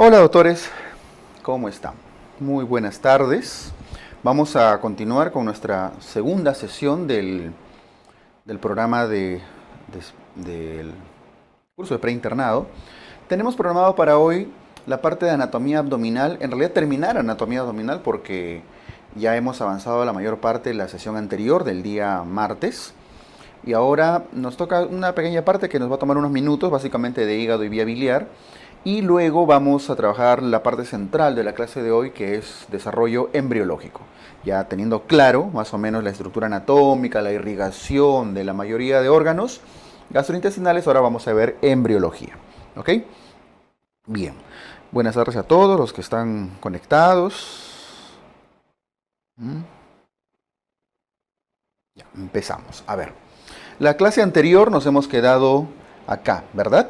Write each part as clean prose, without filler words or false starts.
Hola doctores, ¿cómo están? Muy buenas tardes. Vamos a continuar con nuestra segunda sesión del programa del curso de preinternado. Tenemos programado para hoy la parte de anatomía abdominal, en realidad terminar anatomía abdominal porque ya hemos avanzado la mayor parte de la sesión anterior del día martes. Y ahora nos toca una pequeña parte que nos va a tomar unos minutos, básicamente de hígado y vía biliar. Y luego vamos a trabajar la parte central de la clase de hoy, que es desarrollo embriológico. Ya teniendo claro más o menos la estructura anatómica, la irrigación de la mayoría de órganos gastrointestinales, ahora vamos a ver embriología. ¿Ok? Bien. Buenas tardes a todos los que están conectados. Ya, empezamos. A ver. La clase anterior nos hemos quedado acá, ¿verdad?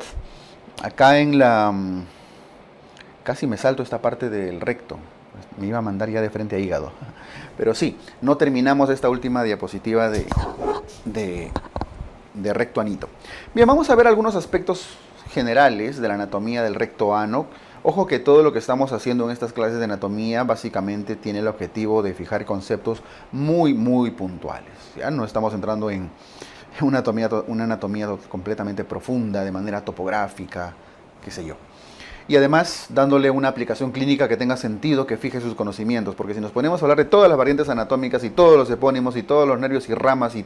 Acá en la... Casi me salto esta parte del recto. Me iba a mandar ya de frente a hígado. Pero sí, no terminamos esta última diapositiva de recto anito. Bien, vamos a ver algunos aspectos generales de la anatomía del recto ano. Ojo que todo lo que estamos haciendo en estas clases de anatomía básicamente tiene el objetivo de fijar conceptos muy puntuales. ¿Ya? No estamos entrando en una anatomía completamente profunda, de manera topográfica, qué sé yo. Y además dándole una aplicación clínica que tenga sentido, que fije sus conocimientos, porque si nos ponemos a hablar de todas las variantes anatómicas y todos los epónimos y todos los nervios y ramas y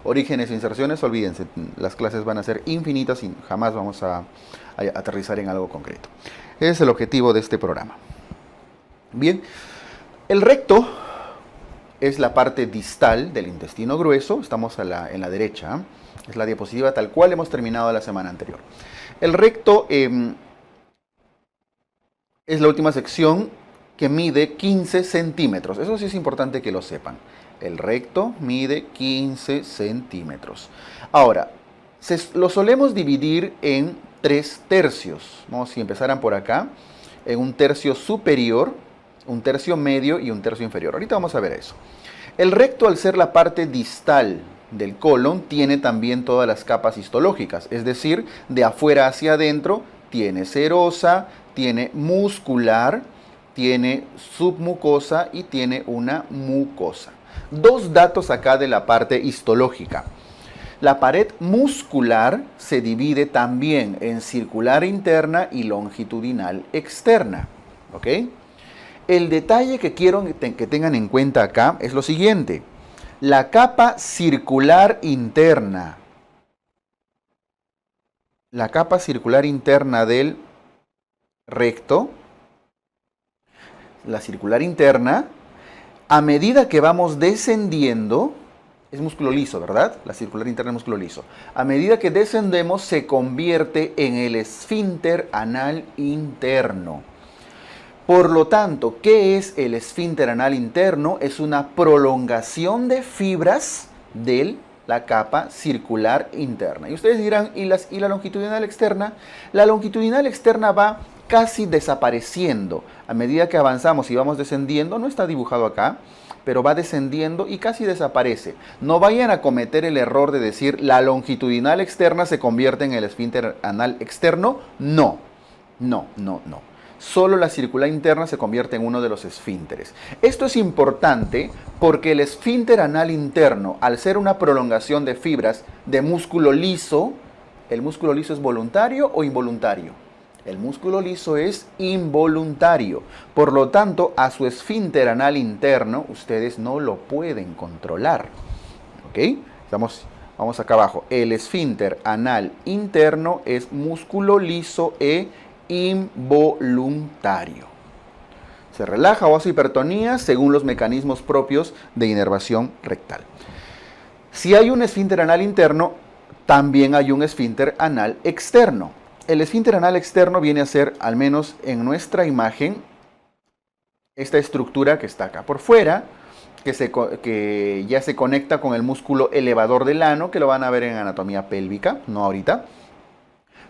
orígenes e inserciones, olvídense, las clases van a ser infinitas y jamás vamos a aterrizar en algo concreto. Ese es el objetivo de este programa. Bien, el recto es la parte distal del intestino grueso, estamos en la derecha, es la diapositiva tal cual hemos terminado la semana anterior. El recto es la última sección que mide 15 centímetros, eso sí es importante que lo sepan. El recto mide 15 centímetros. Ahora, lo solemos dividir en 3 tercios. Vamos, si empezaran por acá, en un tercio superior, un tercio medio y un tercio inferior. Ahorita vamos a ver eso. El recto, al ser la parte distal del colon, tiene también todas las capas histológicas, es decir, de afuera hacia adentro tiene serosa, tiene muscular, tiene submucosa y tiene una mucosa. Dos datos acá de la parte histológica. La pared muscular se divide también en circular interna y longitudinal externa. ¿Ok? El detalle que quiero que tengan en cuenta acá es lo siguiente. La capa circular interna. La capa circular interna del recto. La circular interna, a medida que vamos descendiendo, es músculo liso, ¿verdad? La circular interna es músculo liso. A medida que descendemos se convierte en el esfínter anal interno. Por lo tanto, ¿qué es el esfínter anal interno? Es una prolongación de fibras de la capa circular interna. Y ustedes dirán, ¿y la longitudinal externa? La longitudinal externa va casi desapareciendo. A medida que avanzamos y vamos descendiendo, no está dibujado acá, pero va descendiendo y casi desaparece. No vayan a cometer el error de decir la longitudinal externa se convierte en el esfínter anal externo. No. Solo la circular interna se convierte en uno de los esfínteres. Esto es importante porque el esfínter anal interno, al ser una prolongación de fibras de músculo liso, ¿el músculo liso es voluntario o involuntario? El músculo liso es involuntario. Por lo tanto, a su esfínter anal interno ustedes no lo pueden controlar. ¿Ok? Vamos acá abajo. El esfínter anal interno es músculo liso e involuntario. Se relaja o hace hipertonía según los mecanismos propios de inervación rectal. Si hay un esfínter anal interno, también hay un esfínter anal externo. El esfínter anal externo viene a ser, al menos en nuestra imagen, esta estructura que está acá por fuera, que ya se conecta con el músculo elevador del ano, que lo van a ver en anatomía pélvica, no ahorita.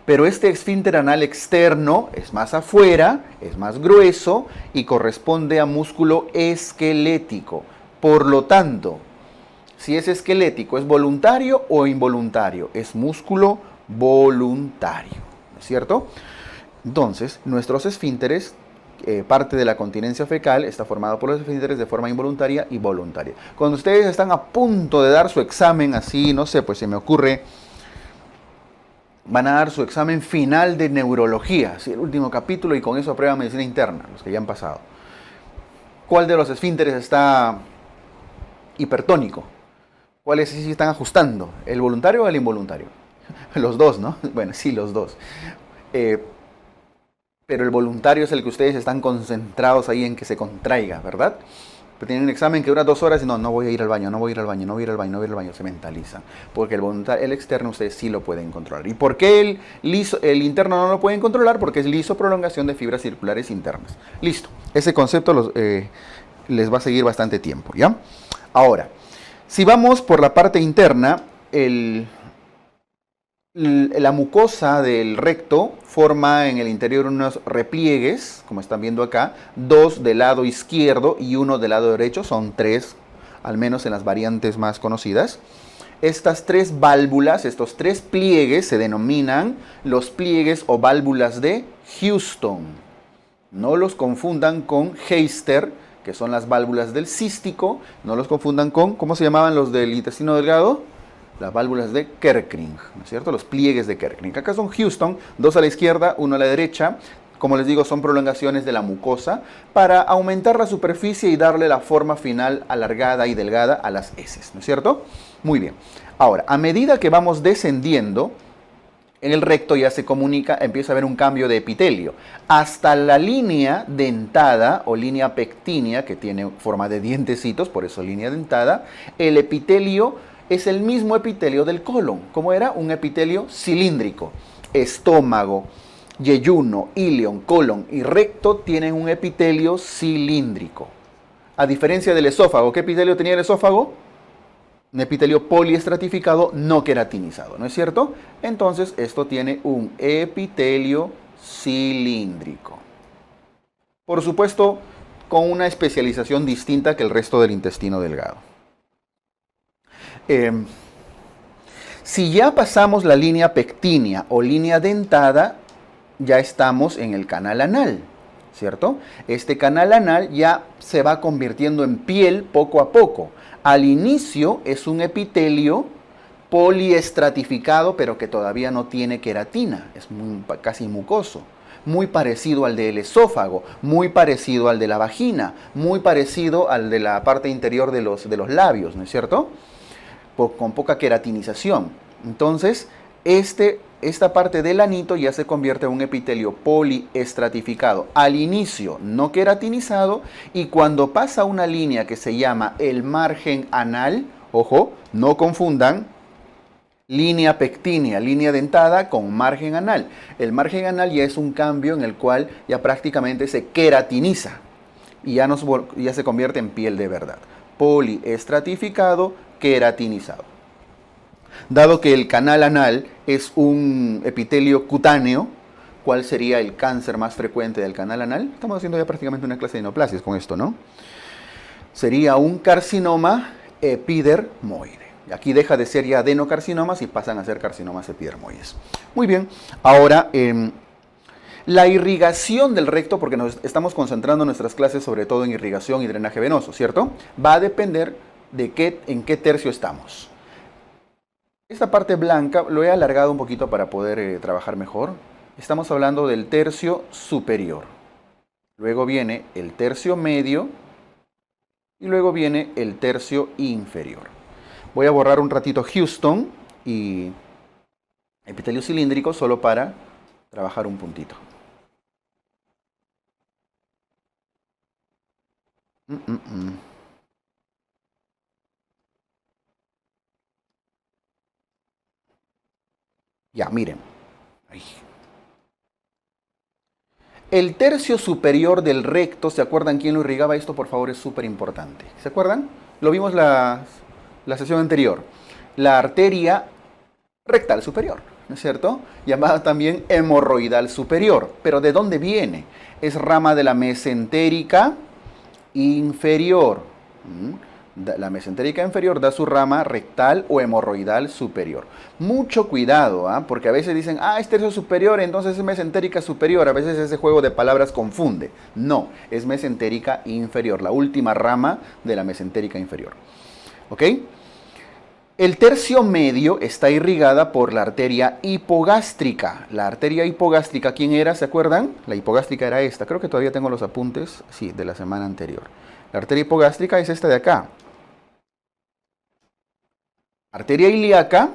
Pero este esfínter anal externo es más afuera, es más grueso y corresponde a músculo esquelético. Por lo tanto, si es esquelético, ¿es voluntario o involuntario? Es músculo voluntario, ¿no es cierto? Entonces, nuestros esfínteres, parte de la continencia fecal, está formada por los esfínteres de forma involuntaria y voluntaria. Cuando ustedes están a punto de dar su examen, así, no sé, pues se me ocurre, van a dar su examen final de neurología, así, el último capítulo, y con eso aprueban medicina interna, los que ya han pasado. ¿Cuál de los esfínteres está hipertónico? ¿Cuáles sí están ajustando? ¿El voluntario o el involuntario? Los dos, ¿no? Bueno, sí, los dos. Pero el voluntario es el que ustedes están concentrados ahí en que se contraiga, ¿verdad? Pero tienen un examen que dura 2 horas y no voy a ir al baño, no voy a ir al baño, no voy a ir al baño, no voy a ir al baño, se mentalizan. Porque el voluntario, el externo, ustedes sí lo pueden controlar. ¿Y por qué el interno no lo pueden controlar? Porque es lisoprolongación de fibras circulares internas. Listo. Ese concepto les va a seguir bastante tiempo, ¿ya? Ahora, si vamos por la parte interna, la mucosa del recto forma en el interior unos repliegues, como están viendo acá, 2 del lado izquierdo y 1 del lado derecho, son 3, al menos en las variantes más conocidas. Estas 3 válvulas, estos 3 pliegues se denominan los pliegues o válvulas de Houston. No los confundan con Heister, que son las válvulas del cístico, no los confundan con, ¿cómo se llamaban los del intestino delgado? Las válvulas de Kerckring, ¿no es cierto? Los pliegues de Kerckring. Acá son Houston, 2 a la izquierda, 1 a la derecha. Como les digo, son prolongaciones de la mucosa para aumentar la superficie y darle la forma final alargada y delgada a las heces, ¿no es cierto? Muy bien. Ahora, a medida que vamos descendiendo, en el recto ya se comunica, empieza a haber un cambio de epitelio. Hasta la línea dentada o línea pectínea, que tiene forma de dientecitos, por eso línea dentada, el epitelio es el mismo epitelio del colon. ¿Cómo era? Un epitelio cilíndrico. Estómago, yeyuno, ilion, colon y recto tienen un epitelio cilíndrico. A diferencia del esófago, ¿qué epitelio tenía el esófago? Un epitelio poliestratificado no queratinizado, ¿no es cierto? Entonces esto tiene un epitelio cilíndrico. Por supuesto, con una especialización distinta que el resto del intestino delgado. Si ya pasamos la línea pectínea o línea dentada, ya estamos en el canal anal, ¿cierto? Este canal anal ya se va convirtiendo en piel poco a poco. Al inicio es un epitelio poliestratificado, pero que todavía no tiene queratina, es casi mucoso. Muy parecido al del esófago, muy parecido al de la vagina, muy parecido al de la parte interior de los labios, ¿no es cierto? Con poca queratinización. Entonces, esta parte del anito ya se convierte en un epitelio poliestratificado. Al inicio no queratinizado, y cuando pasa una línea que se llama el margen anal, ojo, no confundan línea pectínea, línea dentada con margen anal. El margen anal ya es un cambio en el cual ya prácticamente se queratiniza y ya se convierte en piel de verdad. Poliestratificado, queratinizado. Dado que el canal anal es un epitelio cutáneo, ¿cuál sería el cáncer más frecuente del canal anal? Estamos haciendo ya prácticamente una clase de neoplasias con esto, ¿no? Sería un carcinoma epidermoide. Aquí deja de ser ya adenocarcinomas y pasan a ser carcinomas epidermoides. Muy bien, ahora la irrigación del recto, porque nos estamos concentrando nuestras clases sobre todo en irrigación y drenaje venoso, ¿cierto? Va a depender de en qué tercio estamos. Esta parte blanca lo he alargado un poquito para poder trabajar mejor. Estamos hablando del tercio superior. Luego viene el tercio medio y luego viene el tercio inferior. Voy a borrar un ratito Houston y epitelio cilíndrico solo para trabajar un puntito. Ya, miren. Ahí. El tercio superior del recto, ¿se acuerdan quién lo irrigaba? Esto, por favor, es súper importante. ¿Se acuerdan? Lo vimos la sesión anterior. La arteria rectal superior, ¿no es cierto? Llamada también hemorroidal superior. ¿Pero de dónde viene? Es rama de la mesentérica inferior. La mesentérica inferior da su rama rectal o hemorroidal superior. Mucho cuidado, porque a veces dicen, es tercio superior, entonces es mesentérica superior. A veces ese juego de palabras confunde. No, es mesentérica inferior, la última rama de la mesentérica inferior. ¿Ok? El tercio medio está irrigada por la arteria hipogástrica. La arteria hipogástrica, ¿quién era? ¿Se acuerdan? La hipogástrica era esta. Creo que todavía tengo los apuntes, sí, de la semana anterior. La arteria hipogástrica es esta de acá. Arteria ilíaca,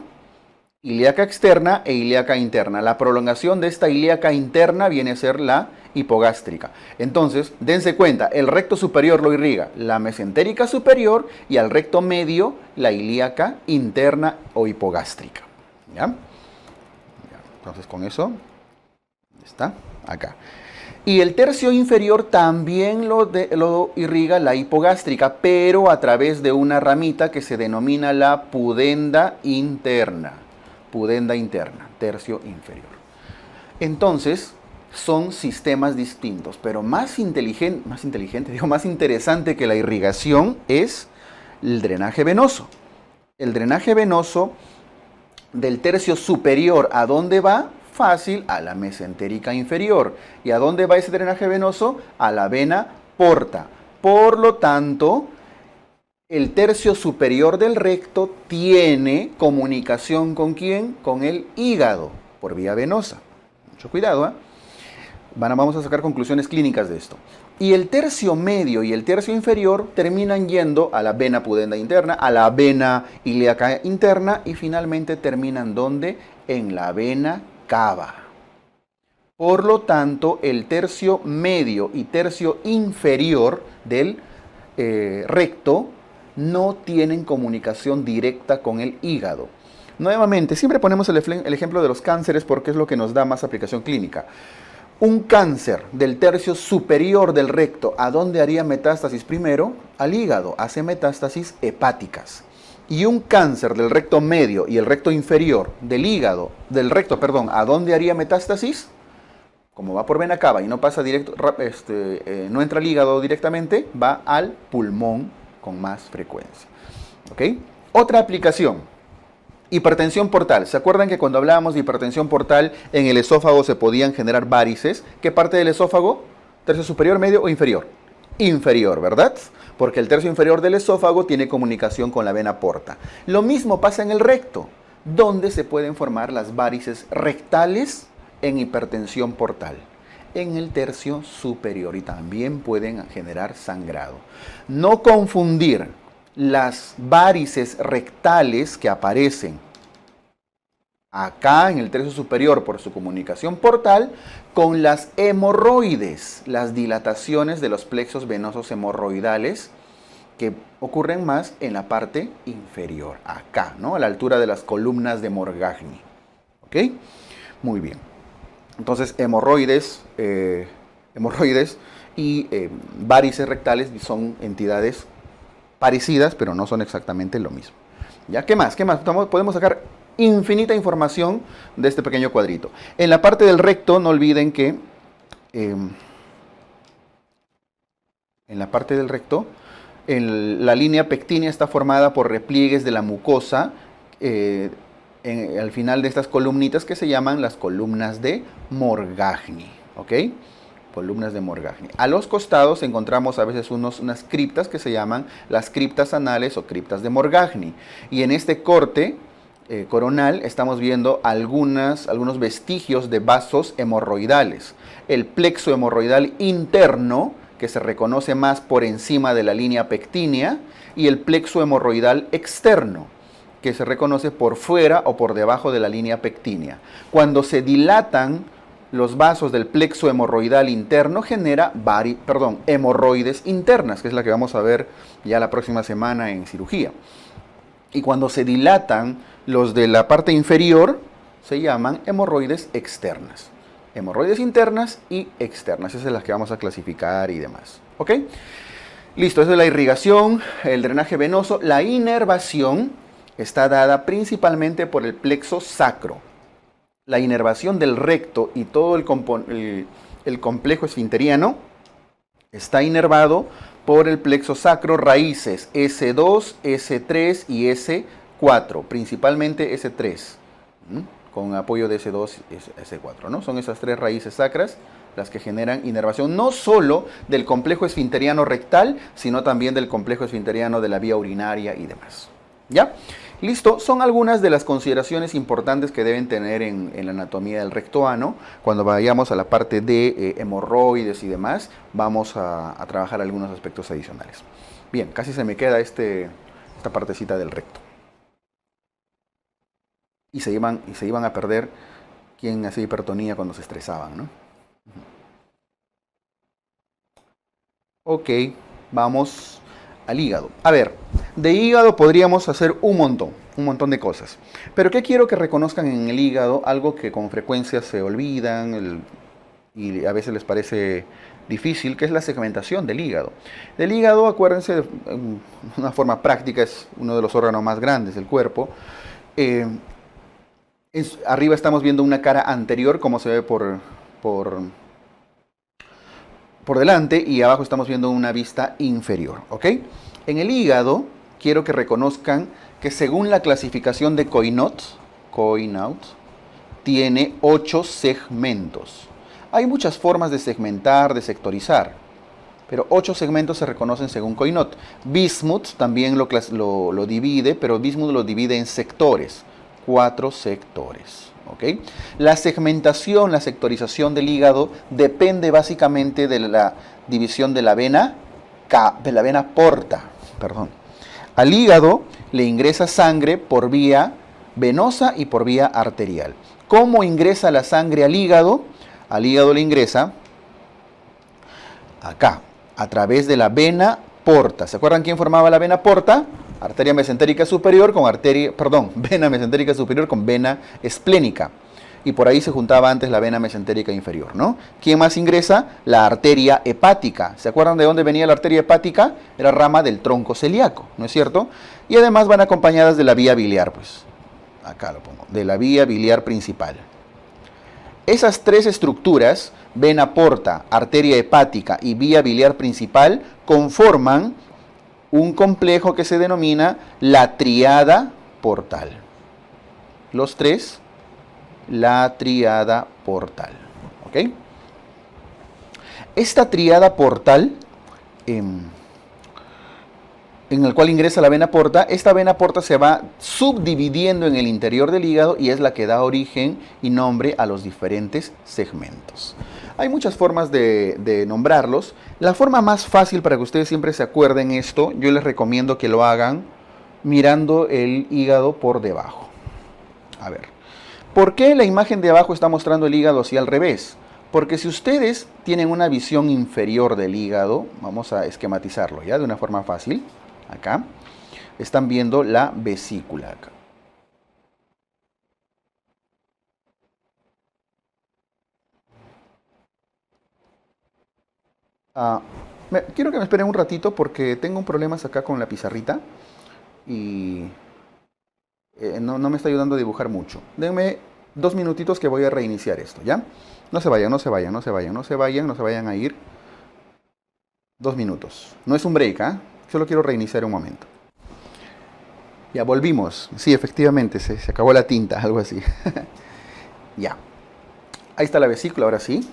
ilíaca externa e ilíaca interna. La prolongación de esta ilíaca interna viene a ser la hipogástrica. Entonces, dense cuenta, el recto superior lo irriga la mesentérica superior y al recto medio la ilíaca interna o hipogástrica. ¿Ya? Entonces, con eso, está acá. Y el tercio inferior también lo irriga la hipogástrica, pero a través de una ramita que se denomina la pudenda interna. Pudenda interna, tercio inferior. Entonces, son sistemas distintos, pero más interesante que la irrigación es el drenaje venoso. El drenaje venoso del tercio superior, ¿a dónde va? Fácil, a la mesentérica inferior. ¿Y a dónde va ese drenaje venoso? A la vena porta. Por lo tanto, el tercio superior del recto tiene comunicación ¿con quién? Con el hígado, por vía venosa. Mucho cuidado, ¿eh? Vamos a sacar conclusiones clínicas de esto. Y el tercio medio y el tercio inferior terminan yendo a la vena pudenda interna, a la vena ilíaca interna y finalmente terminan ¿dónde? En la vena cava. Por lo tanto, el tercio medio y tercio inferior del recto no tienen comunicación directa con el hígado. Nuevamente, siempre ponemos el ejemplo de los cánceres porque es lo que nos da más aplicación clínica. Un cáncer del tercio superior del recto, ¿a dónde haría metástasis primero? Al hígado, hace metástasis hepáticas. Y un cáncer del recto medio y el recto inferior del recto, ¿a dónde haría metástasis? Como va por vena cava y no pasa directo, no entra al hígado directamente, va al pulmón con más frecuencia. ¿Ok? Otra aplicación. Hipertensión portal. ¿Se acuerdan que cuando hablábamos de hipertensión portal en el esófago se podían generar varices? ¿Qué parte del esófago? ¿Tercio superior, medio o inferior? Inferior, ¿verdad? Porque el tercio inferior del esófago tiene comunicación con la vena porta. Lo mismo pasa en el recto, donde se pueden formar las varices rectales en hipertensión portal. En el tercio superior y también pueden generar sangrado. No confundir las varices rectales que aparecen acá en el tercio superior por su comunicación portal con las hemorroides, las dilataciones de los plexos venosos hemorroidales que ocurren más en la parte inferior, acá, ¿no? A la altura de las columnas de Morgagni. ¿Ok? Muy bien. Entonces, hemorroides y varices rectales son entidades parecidas, pero no son exactamente lo mismo. ¿Ya? ¿Qué más? Podemos sacar infinita información de este pequeño cuadrito. En la parte del recto, no olviden que en la parte del recto, la línea pectínea está formada por repliegues de la mucosa al final de estas columnitas que se llaman las columnas de Morgagni. ¿Ok? Columnas de Morgagni. A los costados encontramos a veces unas criptas que se llaman las criptas anales o criptas de Morgagni. Y en este corte coronal estamos viendo algunos vestigios de vasos hemorroidales. El plexo hemorroidal interno, que se reconoce más por encima de la línea pectínea, y el plexo hemorroidal externo, que se reconoce por fuera o por debajo de la línea pectínea. Cuando se dilatan los vasos del plexo hemorroidal interno genera hemorroides internas, que es la que vamos a ver ya la próxima semana en cirugía. Y cuando se dilatan los de la parte inferior, se llaman hemorroides externas. Hemorroides internas y externas, esas son las que vamos a clasificar y demás. ¿Ok? Listo, esa es la irrigación, el drenaje venoso. La inervación está dada principalmente por el plexo sacro. La inervación del recto y todo el complejo esfinteriano está inervado por el plexo sacro raíces S2, S3 y S4, principalmente S3, con apoyo de S2 y S4, ¿no? Son esas tres raíces sacras las que generan inervación no solo del complejo esfinteriano rectal, sino también del complejo esfinteriano de la vía urinaria y demás. ¿Ya? Listo, son algunas de las consideraciones importantes que deben tener en la anatomía del recto ano. Cuando vayamos a la parte de hemorroides y demás, vamos a trabajar algunos aspectos adicionales. Bien, casi se me queda esta partecita del recto. Y se iban a perder quien hacía hipertonía cuando se estresaban, ¿no? Ok, vamos al hígado. A ver, de hígado podríamos hacer un montón de cosas. Pero ¿qué quiero que reconozcan en el hígado? Algo que con frecuencia se olvidan y a veces les parece difícil, que es la segmentación del hígado. El hígado, acuérdense, de una forma práctica, es uno de los órganos más grandes del cuerpo. Arriba estamos viendo una cara anterior, como se ve por delante, y abajo estamos viendo una vista inferior, ¿ok? En el hígado, quiero que reconozcan que según la clasificación de Coinaut, tiene 8 segmentos. Hay muchas formas de segmentar, de sectorizar, pero 8 segmentos se reconocen según Coinaut. Bismuth también lo divide, pero Bismuth lo divide en sectores, 4 sectores. ¿Okay? La segmentación, la sectorización del hígado depende básicamente de la división de la vena porta. Al hígado le ingresa sangre por vía venosa y por vía arterial. ¿Cómo ingresa la sangre al hígado? Al hígado le ingresa acá, a través de la vena porta. ¿Se acuerdan quién formaba la vena porta? Arteria mesentérica superior con vena mesentérica superior con vena esplénica. Y por ahí se juntaba antes la vena mesentérica inferior, ¿no? ¿Quién más ingresa? La arteria hepática. ¿Se acuerdan de dónde venía la arteria hepática? Era rama del tronco celíaco, ¿no es cierto? Y además van acompañadas de la vía biliar, pues. Acá lo pongo, de la vía biliar principal. Esas tres estructuras, vena porta, arteria hepática y vía biliar principal, conforman un complejo que se denomina la tríada portal. Los tres, la tríada portal. ¿Ok? Esta tríada portal, en el cual ingresa la vena porta, esta vena porta se va subdividiendo en el interior del hígado y es la que da origen y nombre a los diferentes segmentos. Hay muchas formas de nombrarlos. La forma más fácil para que ustedes siempre se acuerden esto, yo les recomiendo que lo hagan mirando el hígado por debajo. A ver, ¿por qué la imagen de abajo está mostrando el hígado así al revés? Porque si ustedes tienen una visión inferior del hígado, vamos a esquematizarlo ya de una forma fácil. Acá están viendo la vesícula. Acá. Quiero que me esperen un ratito porque tengo un problema acá con la pizarrita y no me está ayudando a dibujar mucho. Denme 2 minutitos que voy a reiniciar esto, ¿ya? No se vayan a ir. 2 minutos. No es un break, ¿ah? Solo quiero reiniciar un momento. Ya, volvimos. Sí, efectivamente, se acabó la tinta, algo así. Ya. Ahí está la vesícula, ahora sí.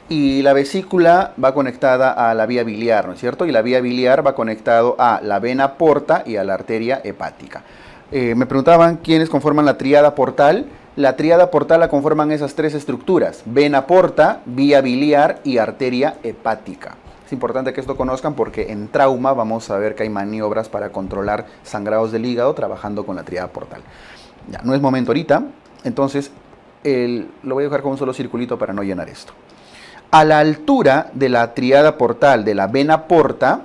Y la vesícula va conectada a la vía biliar, ¿no es cierto? Y la vía biliar va conectado a la vena porta y a la arteria hepática. Me preguntaban quiénes conforman la tríada portal. La tríada portal la conforman esas tres estructuras: vena porta, vía biliar y arteria hepática. Es importante que esto conozcan porque en trauma vamos a ver que hay maniobras para controlar sangrados del hígado trabajando con la tríada portal. Ya, no es momento ahorita, entonces lo voy a dejar con un solo circulito para no llenar esto. A la altura de la tríada portal de la vena porta,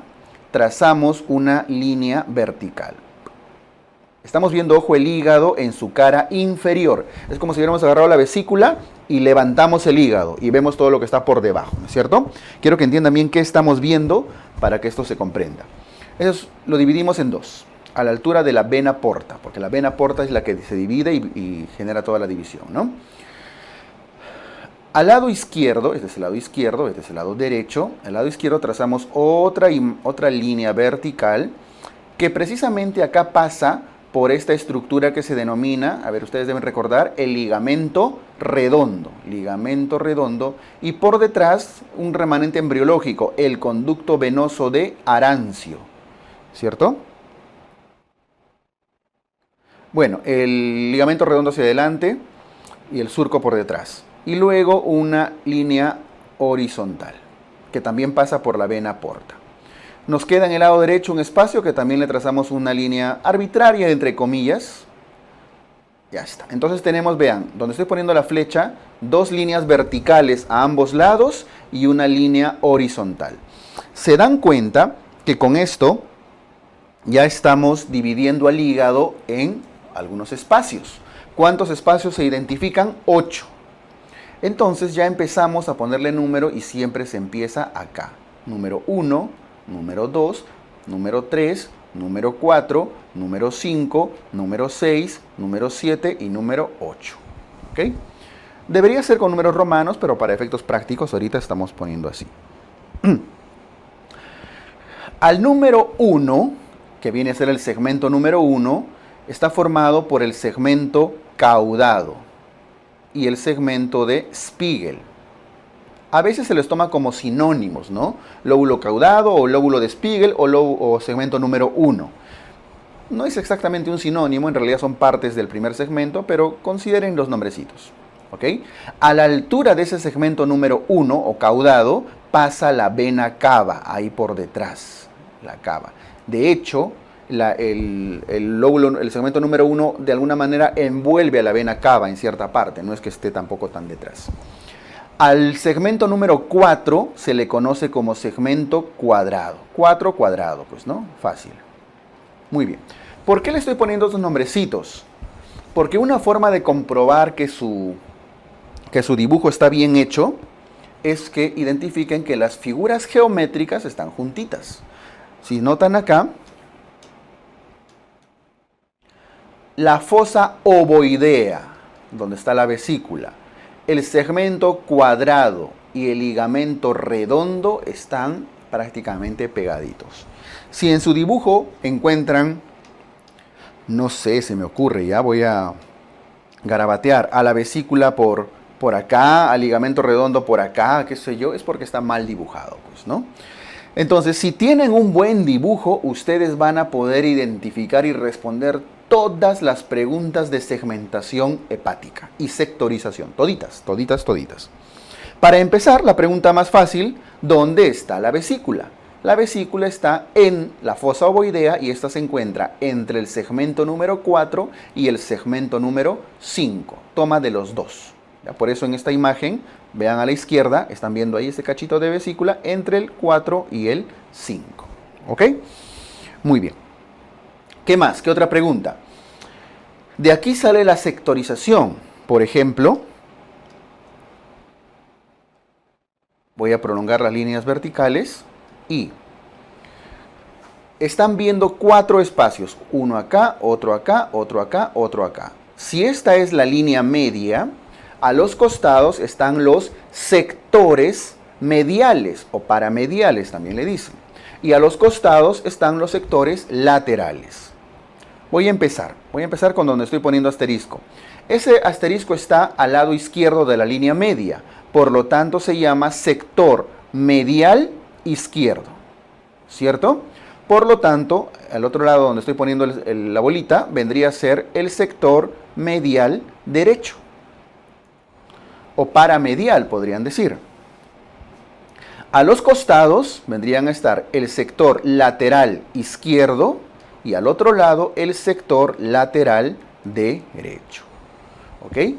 trazamos una línea vertical. Estamos viendo, ojo, el hígado en su cara inferior. Es como si hubiéramos agarrado la vesícula y levantamos el hígado y vemos todo lo que está por debajo, ¿no es cierto? Quiero que entiendan bien qué estamos viendo para que esto se comprenda. Eso lo dividimos en dos. A la altura de la vena porta, porque la vena porta es la que se divide y genera toda la división, ¿no? Al lado izquierdo, este es el lado izquierdo, este es el lado derecho, al lado izquierdo trazamos otra línea vertical que precisamente acá pasa por esta estructura que se denomina, a ver, ustedes deben recordar, el ligamento redondo, y por detrás un remanente embriológico, el conducto venoso de Arancio, ¿cierto? Bueno, el ligamento redondo hacia adelante y el surco por detrás. Y luego una línea horizontal, que también pasa por la vena porta. Nos queda en el lado derecho un espacio que también le trazamos una línea arbitraria, entre comillas. Ya está. Entonces tenemos, vean, donde estoy poniendo la flecha, dos líneas verticales a ambos lados y una línea horizontal. Se dan cuenta que con esto ya estamos dividiendo al hígado en algunos espacios. ¿Cuántos espacios se identifican? 8. Entonces ya empezamos a ponerle número y siempre se empieza acá. Número 1, número 2, número 3, número 4, número 5, número 6, número 7 y número 8. ¿Ok? Debería ser con números romanos, pero para efectos prácticos ahorita estamos poniendo así. Al número 1, que viene a ser el segmento número 1, está formado por el segmento caudado y el segmento de Spiegel. A veces se les toma como sinónimos, ¿no? Lóbulo caudado o lóbulo de Spiegel o segmento número 1. No es exactamente un sinónimo, en realidad son partes del primer segmento, pero consideren los nombrecitos, ¿ok? A la altura de ese segmento número 1 o caudado pasa la vena cava, ahí por detrás, la cava. De hecho, el segmento número 1 de alguna manera envuelve a la vena cava en cierta parte, no es que esté tampoco tan detrás. Al segmento número 4 se le conoce como segmento cuadrado. 4 cuadrado, pues, ¿no? Fácil. Muy bien. ¿Por qué le estoy poniendo estos nombrecitos? Porque una forma de comprobar que su dibujo está bien hecho es que identifiquen que las figuras geométricas están juntitas. Si notan acá, la fosa ovoidea, donde está la vesícula, el segmento cuadrado y el ligamento redondo están prácticamente pegaditos. Si en su dibujo encuentran, no sé, se me ocurre, ya voy a garabatear, a la vesícula por acá, al ligamento redondo por acá, qué sé yo, es porque está mal dibujado, pues, ¿no? Entonces, si tienen un buen dibujo, ustedes van a poder identificar y responder todas las preguntas de segmentación hepática y sectorización. Toditas. Para empezar, la pregunta más fácil, ¿dónde está la vesícula? La vesícula está en la fosa ovoidea y esta se encuentra entre el segmento número 4 y el segmento número 5. Toma de los dos. ¿Ya? Por eso en esta imagen, vean a la izquierda, están viendo ahí este cachito de vesícula entre el 4 y el 5. ¿Ok? Muy bien. ¿Qué más? ¿Qué otra pregunta? De aquí sale la sectorización. Por ejemplo, voy a prolongar las líneas verticales y están viendo 4 espacios. Uno acá, otro acá, otro acá, otro acá. Si esta es la línea media, a los costados están los sectores mediales o paramediales, también le dicen. Y a los costados están los sectores laterales. Voy a empezar con donde estoy poniendo asterisco. Ese asterisco está al lado izquierdo de la línea media, por lo tanto se llama sector medial izquierdo, ¿cierto? Por lo tanto, al otro lado donde estoy poniendo la bolita, vendría a ser el sector medial derecho, o paramedial podrían decir. A los costados vendrían a estar el sector lateral izquierdo, y al otro lado el sector lateral derecho. ¿Ok?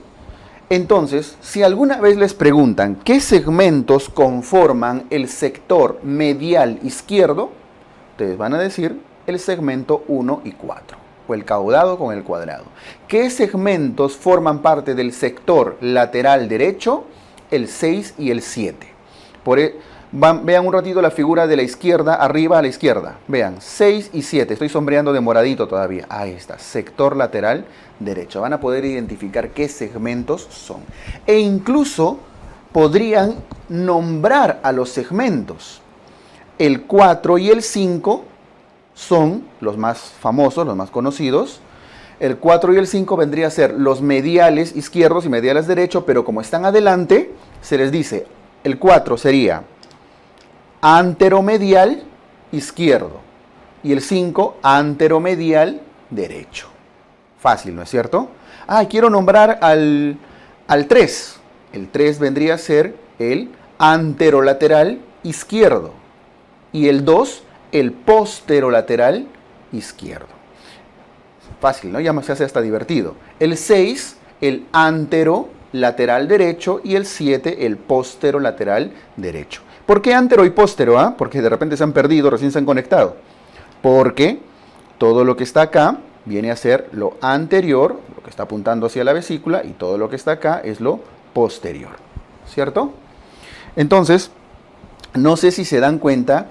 Entonces, si alguna vez les preguntan qué segmentos conforman el sector medial izquierdo, ustedes van a decir el segmento 1 y 4, o el caudado con el cuadrado. ¿Qué segmentos forman parte del sector lateral derecho? El 6 y el 7. Vean un ratito la figura de la izquierda, arriba a la izquierda. Vean, 6 y 7. Estoy sombreando de moradito todavía. Ahí está, sector lateral derecho. Van a poder identificar qué segmentos son. E incluso podrían nombrar a los segmentos. El 4 y el 5 son los más famosos, los más conocidos. El 4 y el 5 vendría a ser los mediales izquierdos y mediales derechos, pero como están adelante, se les dice, el 4 sería anteromedial izquierdo y el 5 anteromedial derecho. Fácil, ¿no es cierto? Quiero nombrar al 3. El 3 vendría a ser el anterolateral izquierdo y el 2 el posterolateral izquierdo. Fácil, ¿no? Ya se hace hasta divertido. El 6, el anterolateral derecho y el 7, el posterolateral derecho. ¿Por qué antero y póstero? Porque de repente se han perdido, recién se han conectado. Porque todo lo que está acá viene a ser lo anterior, lo que está apuntando hacia la vesícula, y todo lo que está acá es lo posterior. ¿Cierto? Entonces, no sé si se dan cuenta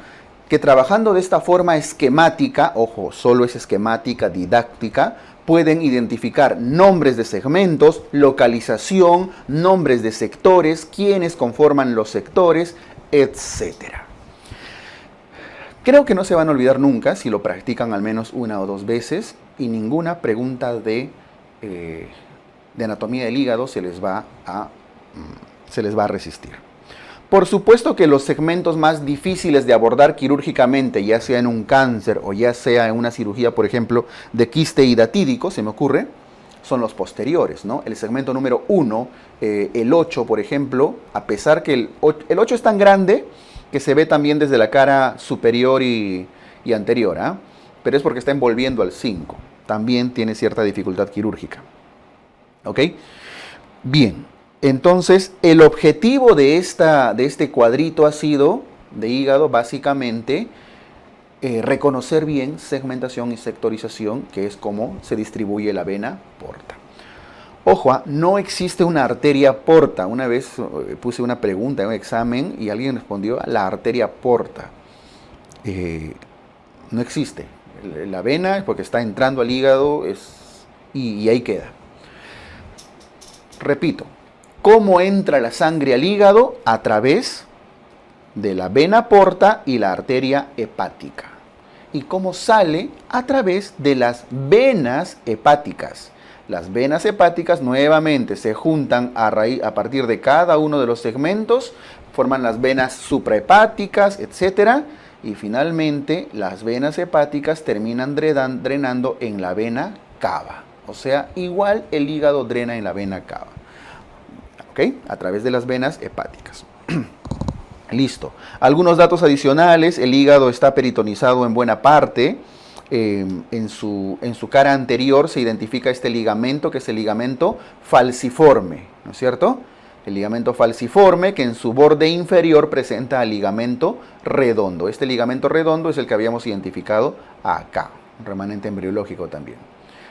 que trabajando de esta forma esquemática, ojo, solo es esquemática, didáctica, pueden identificar nombres de segmentos, localización, nombres de sectores, quiénes conforman los sectores, etc. Creo que no se van a olvidar nunca si lo practican al menos una o dos veces y ninguna pregunta de anatomía del hígado se les va a resistir. Por supuesto que los segmentos más difíciles de abordar quirúrgicamente, ya sea en un cáncer o ya sea en una cirugía, por ejemplo, de quiste hidatídico, se me ocurre, son los posteriores, ¿no? El segmento número 1, el 8, por ejemplo, a pesar que el 8 es tan grande que se ve también desde la cara superior y anterior, pero es porque está envolviendo al 5. También tiene cierta dificultad quirúrgica. ¿Ok? Bien. Entonces, el objetivo de este cuadrito ha sido, de hígado, básicamente, reconocer bien segmentación y sectorización, que es cómo se distribuye la vena porta. Ojo, no existe una arteria porta. Una vez puse una pregunta en un examen y alguien respondió, la arteria porta. No existe. La vena, porque está entrando al hígado, y ahí queda. Repito. ¿Cómo entra la sangre al hígado? A través de la vena porta y la arteria hepática. ¿Y cómo sale? A través de las venas hepáticas. Las venas hepáticas nuevamente se juntan a partir de cada uno de los segmentos, forman las venas suprahepáticas, etc. Y finalmente las venas hepáticas terminan drenando en la vena cava. O sea, igual el hígado drena en la vena cava. A través de las venas hepáticas. Listo. Algunos datos adicionales. El hígado está peritonizado en buena parte. En su cara anterior se identifica este ligamento, que es el ligamento falciforme, ¿no es cierto? El ligamento falciforme, que en su borde inferior presenta el ligamento redondo. Este ligamento redondo es el que habíamos identificado acá. Un remanente embriológico también.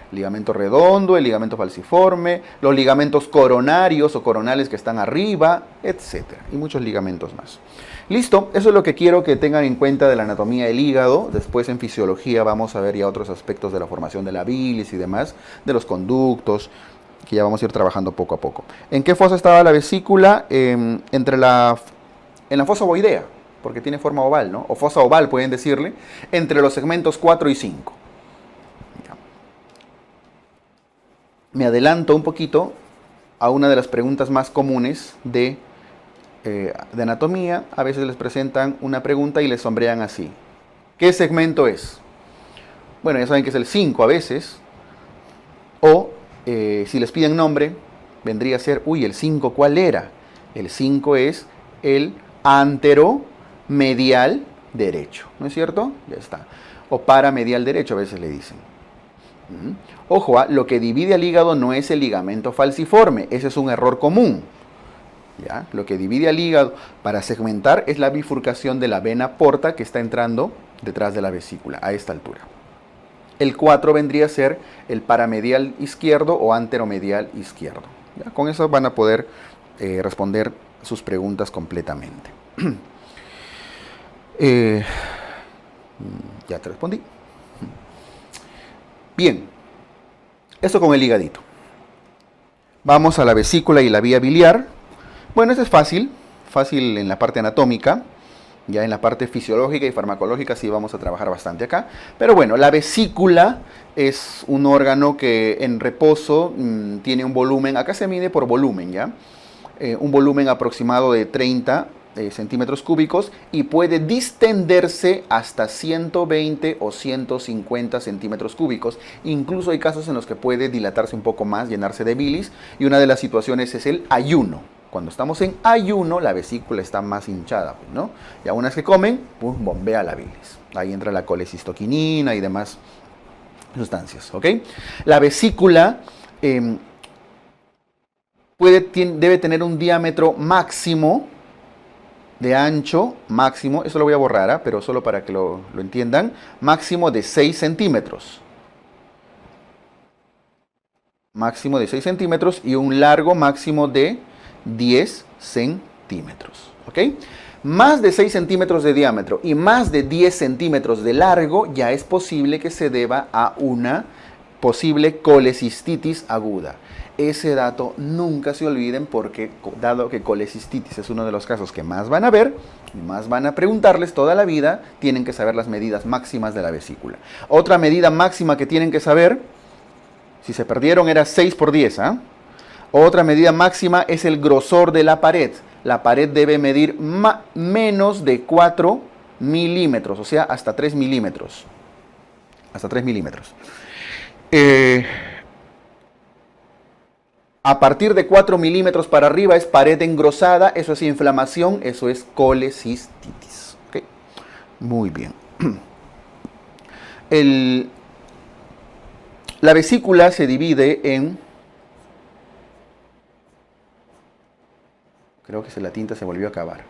Ligamento redondo, el ligamento falciforme, los ligamentos coronarios o coronales que están arriba, etc. Y muchos ligamentos más. Listo, eso es lo que quiero que tengan en cuenta de la anatomía del hígado. Después en fisiología vamos a ver ya otros aspectos de la formación de la bilis y demás, de los conductos, que ya vamos a ir trabajando poco a poco. ¿En qué fosa estaba la vesícula? En la fosa ovoidea, porque tiene forma oval, ¿no? O fosa oval pueden decirle, entre los segmentos 4 y 5. Me adelanto un poquito a una de las preguntas más comunes de anatomía. A veces les presentan una pregunta y les sombrean así. ¿Qué segmento es? Bueno, ya saben que es el 5 a veces. O si les piden nombre, vendría a ser, el 5, ¿cuál era? El 5 es el anteromedial derecho, ¿no es cierto? Ya está. O paramedial derecho a veces le dicen. Ojo, lo que divide al hígado no es el ligamento falciforme, ese es un error común. ¿Ya? Lo que divide al hígado para segmentar es la bifurcación de la vena porta que está entrando detrás de la vesícula, a esta altura. El 4 vendría a ser el paramedial izquierdo o anteromedial izquierdo. ¿Ya? Con eso van a poder responder sus preguntas completamente. Ya te respondí. Bien, esto con el hígadito. Vamos a la vesícula y la vía biliar. Bueno, esto es fácil, fácil en la parte anatómica. Ya en la parte fisiológica y farmacológica sí vamos a trabajar bastante acá. Pero bueno, la vesícula es un órgano que en reposo tiene un volumen, acá se mide por volumen, ¿ya? Un volumen aproximado de 30 centímetros cúbicos y puede distenderse hasta 120 o 150 centímetros cúbicos. Incluso hay casos en los que puede dilatarse un poco más, llenarse de bilis, y una de las situaciones es el ayuno. Cuando estamos en ayuno, la vesícula está más hinchada, ¿no? Y aún que comen, pues bombea la bilis. Ahí entra la colecistoquinina y demás sustancias, ¿ok? La vesícula debe tener un diámetro máximo de ancho, máximo, eso lo voy a borrar, pero solo para que lo entiendan, máximo de 6 centímetros. Máximo de 6 centímetros y un largo máximo de 10 centímetros, ¿ok? Más de 6 centímetros de diámetro y más de 10 centímetros de largo ya es posible que se deba a una posible colecistitis aguda. Ese dato nunca se olviden porque dado que colecistitis es uno de los casos que más van a ver, más van a preguntarles toda la vida, tienen que saber las medidas máximas de la vesícula. Otra medida máxima que tienen que saber, si se perdieron, era 6 por 10, ¿ah? Otra medida máxima es el grosor de la pared. La pared debe medir menos de 4 milímetros, o sea, hasta 3 milímetros. Hasta 3 milímetros. A partir de 4 milímetros para arriba es pared engrosada, eso es inflamación, eso es colecistitis. ¿Okay? Muy bien. La vesícula se divide en... Creo que la tinta se volvió a acabar.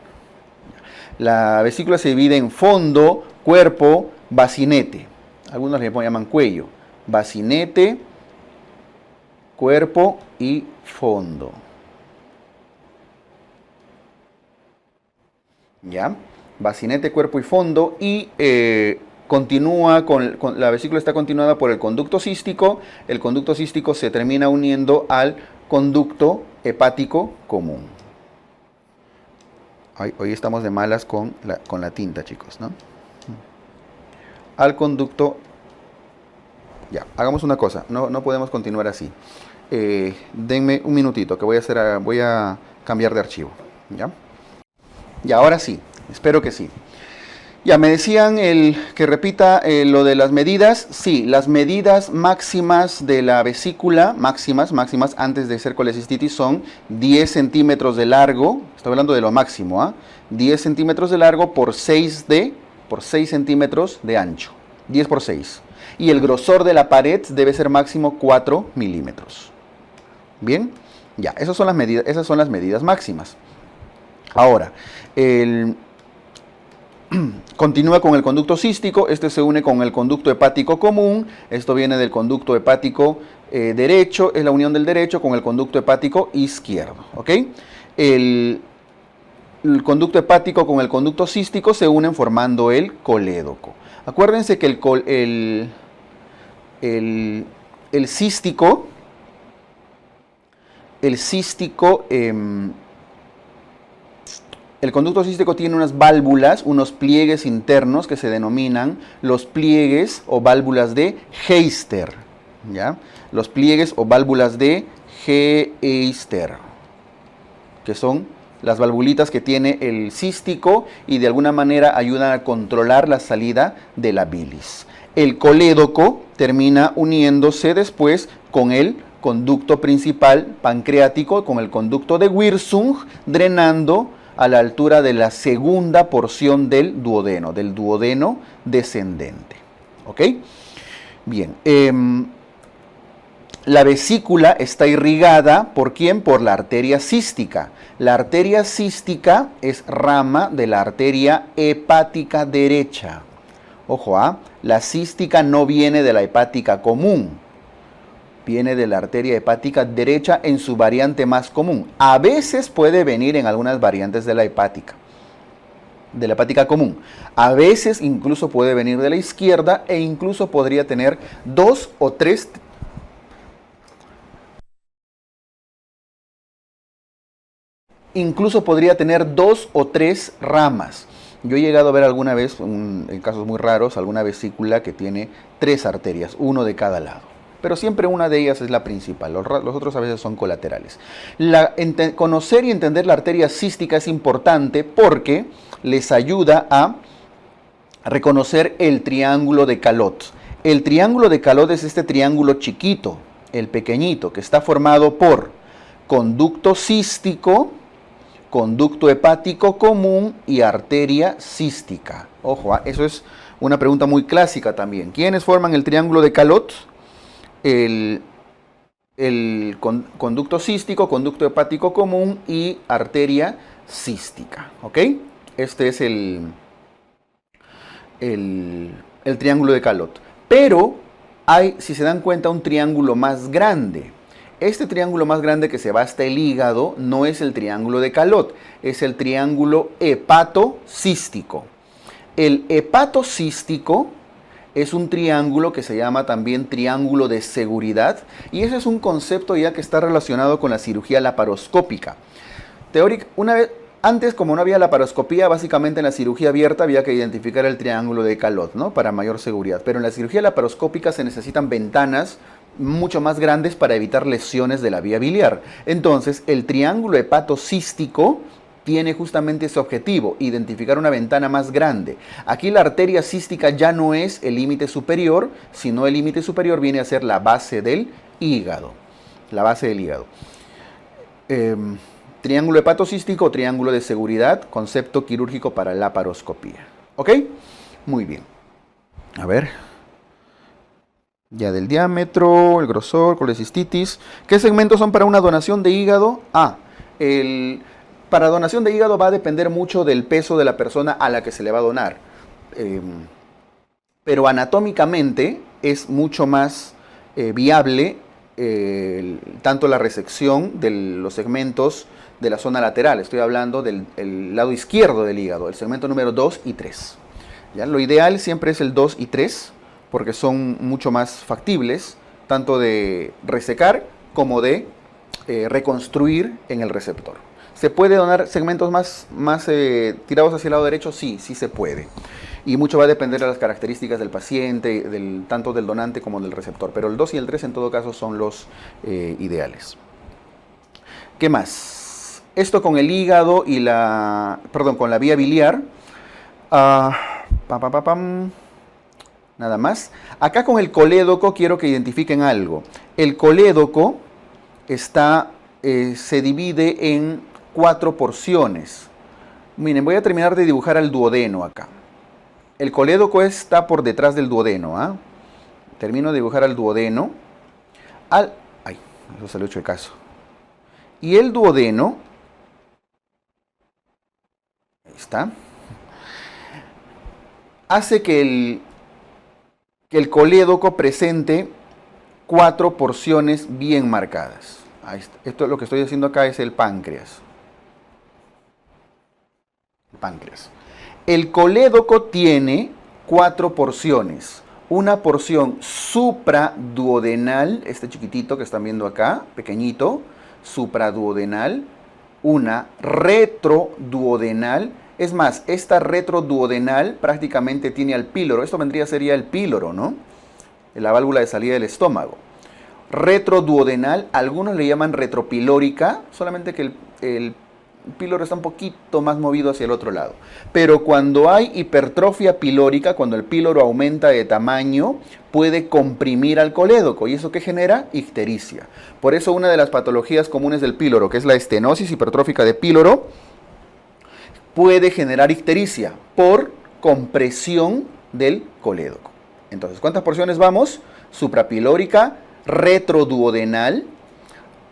La vesícula se divide en fondo, cuerpo, bacinete. Algunos le llaman cuello. Bacinete, cuerpo y fondo. ¿Ya? Bacinete, cuerpo y fondo. Y continúa la vesícula está continuada por el conducto cístico. El conducto cístico se termina uniendo al conducto hepático común. Hoy estamos de malas con la tinta, chicos, ¿no? Al conducto... Ya, hagamos una cosa, no podemos continuar así. Denme un minutito, que voy a cambiar de archivo, ¿ya? Y ahora sí, espero que sí. Ya, me decían que repita lo de las medidas. Sí, las medidas máximas de la vesícula, máximas antes de ser colecistitis son 10 centímetros de largo. Estoy hablando de lo máximo, ¿ah? 10 centímetros de largo por 6 centímetros de ancho. 10 por 6. Y el grosor de la pared debe ser máximo 4 milímetros. Bien, ya, esas son las medidas máximas. Ahora, continúa con el conducto cístico, este se une con el conducto hepático común, esto viene del conducto hepático derecho, es la unión del derecho con el conducto hepático izquierdo, ¿ok? El conducto hepático con el conducto cístico se unen formando el colédoco. Acuérdense que el cístico, el conducto cístico tiene unas válvulas, unos pliegues internos que se denominan los pliegues o válvulas de Heister, ¿ya? Los pliegues o válvulas de Heister, que son las valvulitas que tiene el cístico y de alguna manera ayudan a controlar la salida de la bilis. El colédoco termina uniéndose después con el conducto principal pancreático, con el conducto de Wirsung, drenando a la altura de la segunda porción del duodeno descendente. ¿Ok? Bien. La vesícula está irrigada, ¿por quién? Por la arteria cística. La arteria cística es rama de la arteria hepática derecha. Ojo, la cística no viene de la hepática común. Viene de la arteria hepática derecha en su variante más común. A veces puede venir en algunas variantes de la hepática común. A veces incluso puede venir de la izquierda e incluso podría tener 2 o 3 incluso podría tener 2 o 3 ramas. Yo he llegado a ver alguna vez, en casos muy raros, alguna vesícula que tiene 3 arterias, uno de cada lado. Pero siempre una de ellas es la principal, los otros a veces son colaterales. Conocer y entender la arteria cística es importante porque les ayuda a reconocer el triángulo de Calot. El triángulo de Calot es este triángulo chiquito, el pequeñito, que está formado por conducto cístico, conducto hepático común y arteria cística. Ojo, eso es una pregunta muy clásica también. ¿Quiénes forman el triángulo de Calot? El conducto cístico, conducto hepático común y arteria cística. ¿Ok? Este es el triángulo de Calot. Pero hay, si se dan cuenta, un triángulo más grande. Este triángulo más grande que se va hasta el hígado no es el triángulo de Calot, es el triángulo hepatocístico. El hepatocístico es un triángulo que se llama también triángulo de seguridad y ese es un concepto ya que está relacionado con la cirugía laparoscópica. Antes, como no había laparoscopía, básicamente en la cirugía abierta había que identificar el triángulo de Calot, ¿no? Para mayor seguridad. Pero en la cirugía laparoscópica se necesitan ventanas mucho más grandes para evitar lesiones de la vía biliar. Entonces, el triángulo hepatocístico tiene justamente ese objetivo, identificar una ventana más grande. Aquí la arteria cística ya no es el límite superior, sino el límite superior viene a ser la base del hígado. La base del hígado. Triángulo hepatocístico, triángulo de seguridad, concepto quirúrgico para laparoscopía. ¿Ok? Muy bien. A ver. Ya del diámetro, el grosor, colecistitis. ¿Qué segmentos son para una donación de hígado? Para donación de hígado va a depender mucho del peso de la persona a la que se le va a donar. Pero anatómicamente es mucho más viable tanto la resección de los segmentos de la zona lateral. Estoy hablando del lado izquierdo del hígado, el segmento número 2 y 3. ¿Ya? Lo ideal siempre es el 2 y 3 porque son mucho más factibles, tanto de resecar como de reconstruir en el receptor. ¿Se puede donar segmentos más tirados hacia el lado derecho? Sí, sí se puede. Y mucho va a depender de las características del paciente, tanto del donante como del receptor. Pero el 2 y el 3 en todo caso son los ideales. ¿Qué más? Esto con el hígado y con la vía biliar. Nada más. Acá con el colédoco quiero que identifiquen algo. El colédoco se divide en 4 porciones. Miren, voy a terminar de dibujar el duodeno acá. El colédoco está por detrás del duodeno. Termino de dibujar al duodeno. Ay, eso se lo he hecho de caso. Y el duodeno, ahí está, hace que el colédoco presente 4 porciones bien marcadas. Ahí está. Esto lo que estoy haciendo acá es el páncreas. El colédoco tiene 4 porciones. Una porción supraduodenal, este chiquitito que están viendo acá, pequeñito, supraduodenal. Una retroduodenal. Es más, esta retroduodenal prácticamente tiene al píloro. Esto sería el píloro, ¿no? La válvula de salida del estómago. Retroduodenal, algunos le llaman retropilórica, solamente que el píloro está un poquito más movido hacia el otro lado. Pero cuando hay hipertrofia pilórica, cuando el píloro aumenta de tamaño, puede comprimir al colédoco. ¿Y eso qué genera? Ictericia. Por eso una de las patologías comunes del píloro, que es la estenosis hipertrófica de píloro, puede generar ictericia por compresión del colédoco. Entonces, ¿cuántas porciones vamos? Suprapilórica, retroduodenal,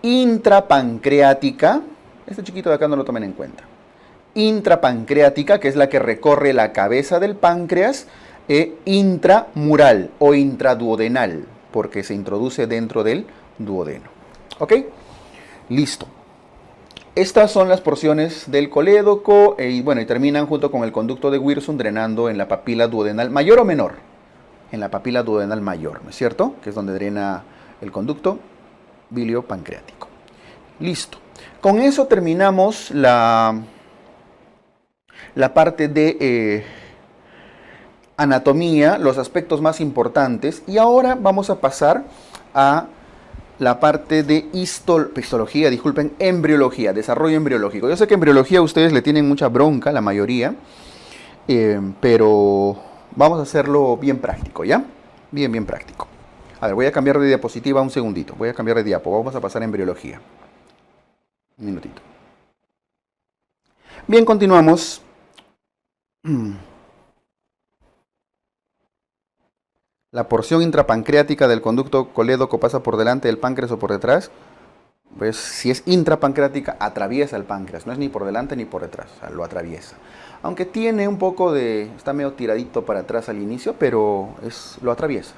intrapancreática. Este chiquito de acá no lo tomen en cuenta. Intrapancreática, que es la que recorre la cabeza del páncreas, e intramural o intraduodenal, porque se introduce dentro del duodeno. ¿Ok? Listo. Estas son las porciones del colédoco y terminan junto con el conducto de Wirsung drenando en la papila duodenal mayor o menor. En la papila duodenal mayor, ¿no es cierto? Que es donde drena el conducto biliopancreático. Listo. Con eso terminamos la parte de anatomía, los aspectos más importantes. Y ahora vamos a pasar a la parte de histología, disculpen, embriología, desarrollo embriológico. Yo sé que embriología ustedes le tienen mucha bronca, la mayoría, pero vamos a hacerlo bien práctico, ¿ya? Bien práctico. A ver, voy a cambiar de diapositiva un segundito. Voy a cambiar de diapo. Vamos a pasar a embriología. Un minutito. Bien, continuamos. La porción intrapancreática del conducto colédoco pasa por delante del páncreas o por detrás. Pues si es intrapancreática, atraviesa el páncreas. No es ni por delante ni por detrás. O sea, lo atraviesa. Aunque tiene un poco de... Está medio tiradito para atrás al inicio, pero lo atraviesa.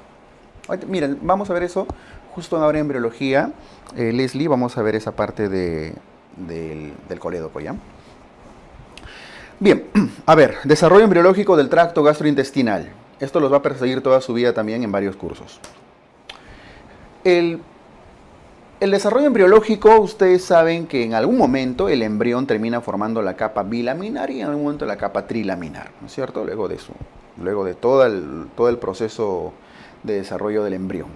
Miren, vamos a ver eso justo ahora en embriología. Leslie, vamos a ver esa parte del colédoco, ¿ya? Bien, a ver, desarrollo embriológico del tracto gastrointestinal. Esto los va a perseguir toda su vida también en varios cursos. El desarrollo embriológico, ustedes saben que en algún momento el embrión termina formando la capa bilaminar y en algún momento la capa trilaminar, ¿no es cierto? Luego de todo el proceso de desarrollo del embrión.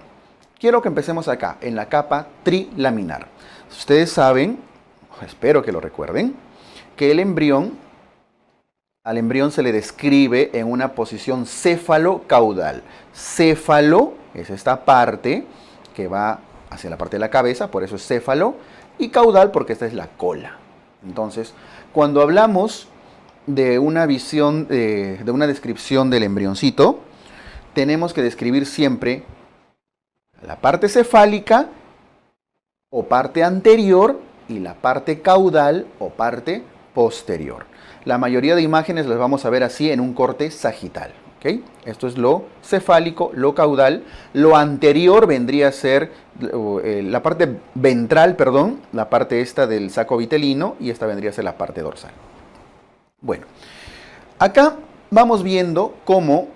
Quiero que empecemos acá, en la capa trilaminar. Ustedes saben, espero que lo recuerden, que al embrión se le describe en una posición céfalo-caudal. Céfalo es esta parte que va hacia la parte de la cabeza, por eso es céfalo, y caudal porque esta es la cola. Entonces, cuando hablamos de una visión, de una descripción del embrioncito, tenemos que describir siempre la parte cefálica o parte anterior y la parte caudal o parte posterior. La mayoría de imágenes las vamos a ver así en un corte sagital. ¿Okay? Esto es lo cefálico, lo caudal. Lo anterior vendría a ser la parte ventral, perdón, la parte esta del saco vitelino, y esta vendría a ser la parte dorsal. Bueno, acá vamos viendo cómo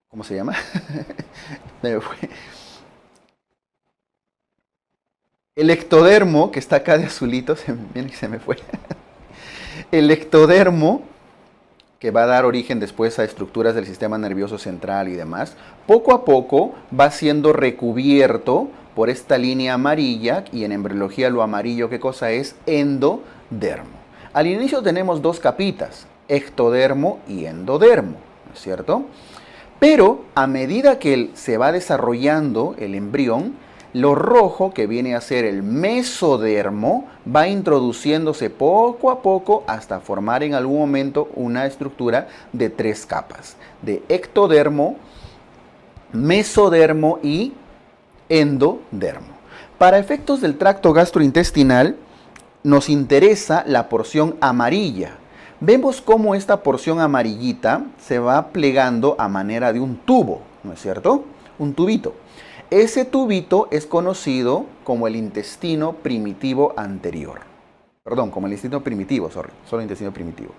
¿cómo se llama? Me fue. El ectodermo, que está acá de azulito, se me fue. El ectodermo, que va a dar origen después a estructuras del sistema nervioso central y demás, poco a poco va siendo recubierto por esta línea amarilla, y en embriología lo amarillo, ¿qué cosa es? Endodermo. Al inicio tenemos dos capitas, ectodermo y endodermo, ¿no es cierto? Pero a medida que se va desarrollando el embrión, lo rojo, que viene a ser el mesodermo, va introduciéndose poco a poco hasta formar en algún momento una estructura de 3 capas, de ectodermo, mesodermo y endodermo. Para efectos del tracto gastrointestinal, nos interesa la porción amarilla. Vemos cómo esta porción amarillita se va plegando a manera de un tubo, ¿no es cierto? Un tubito. Ese tubito es conocido como el intestino primitivo anterior. Perdón, como el intestino primitivo, solo intestino primitivo.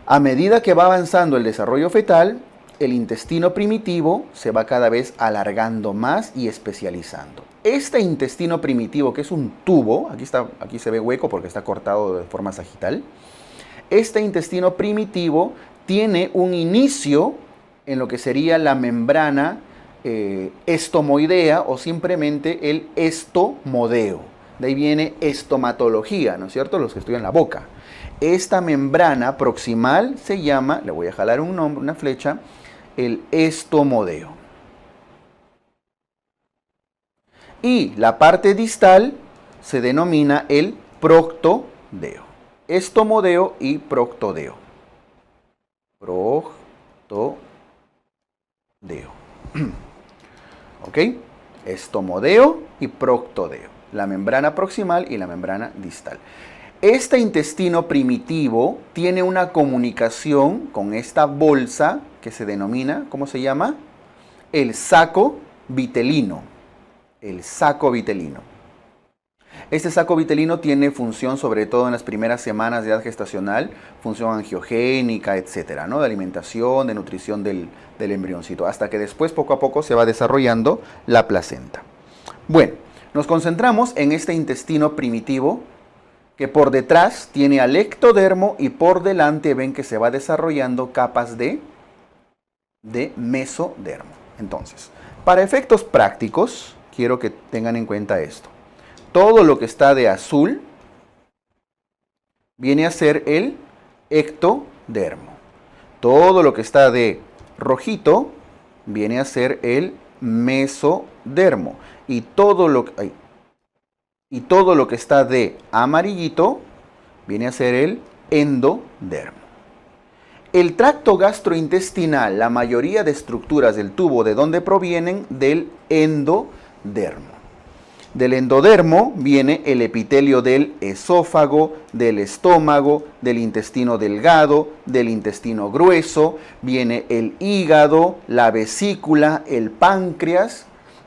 A medida que va avanzando el desarrollo fetal, el intestino primitivo se va cada vez alargando más y especializando. Este intestino primitivo, que es un tubo, aquí se ve hueco porque está cortado de forma sagital. Este intestino primitivo tiene un inicio en lo que sería la membrana estomoidea o simplemente el estomodeo. De ahí viene estomatología, ¿no es cierto? Los que estudian la boca. Esta membrana proximal se llama, le voy a jalar un nombre, una flecha, el estomodeo. Y la parte distal se denomina el proctodeo. Estomodeo y proctodeo. Proctodeo. ¿Ok? Estomodeo y proctodeo. La membrana proximal y la membrana distal. Este intestino primitivo tiene una comunicación con esta bolsa que se denomina, ¿cómo se llama? El saco vitelino. El saco vitelino. Este saco vitelino tiene función sobre todo en las primeras semanas de edad gestacional, función angiogénica, etcétera, ¿no? De alimentación, de nutrición del embrioncito, hasta que después poco a poco se va desarrollando la placenta. Bueno, nos concentramos en este intestino primitivo que por detrás tiene al ectodermo y por delante ven que se va desarrollando capas de mesodermo. Entonces, para efectos prácticos, quiero que tengan en cuenta esto. Todo lo que está de azul viene a ser el ectodermo. Todo lo que está de rojito viene a ser el mesodermo. Y todo lo que está de amarillito viene a ser el endodermo. El tracto gastrointestinal, la mayoría de estructuras del tubo, ¿de dónde provienen? Del endodermo. Del endodermo viene el epitelio del esófago, del estómago, del intestino delgado, del intestino grueso, viene el hígado, la vesícula, el páncreas,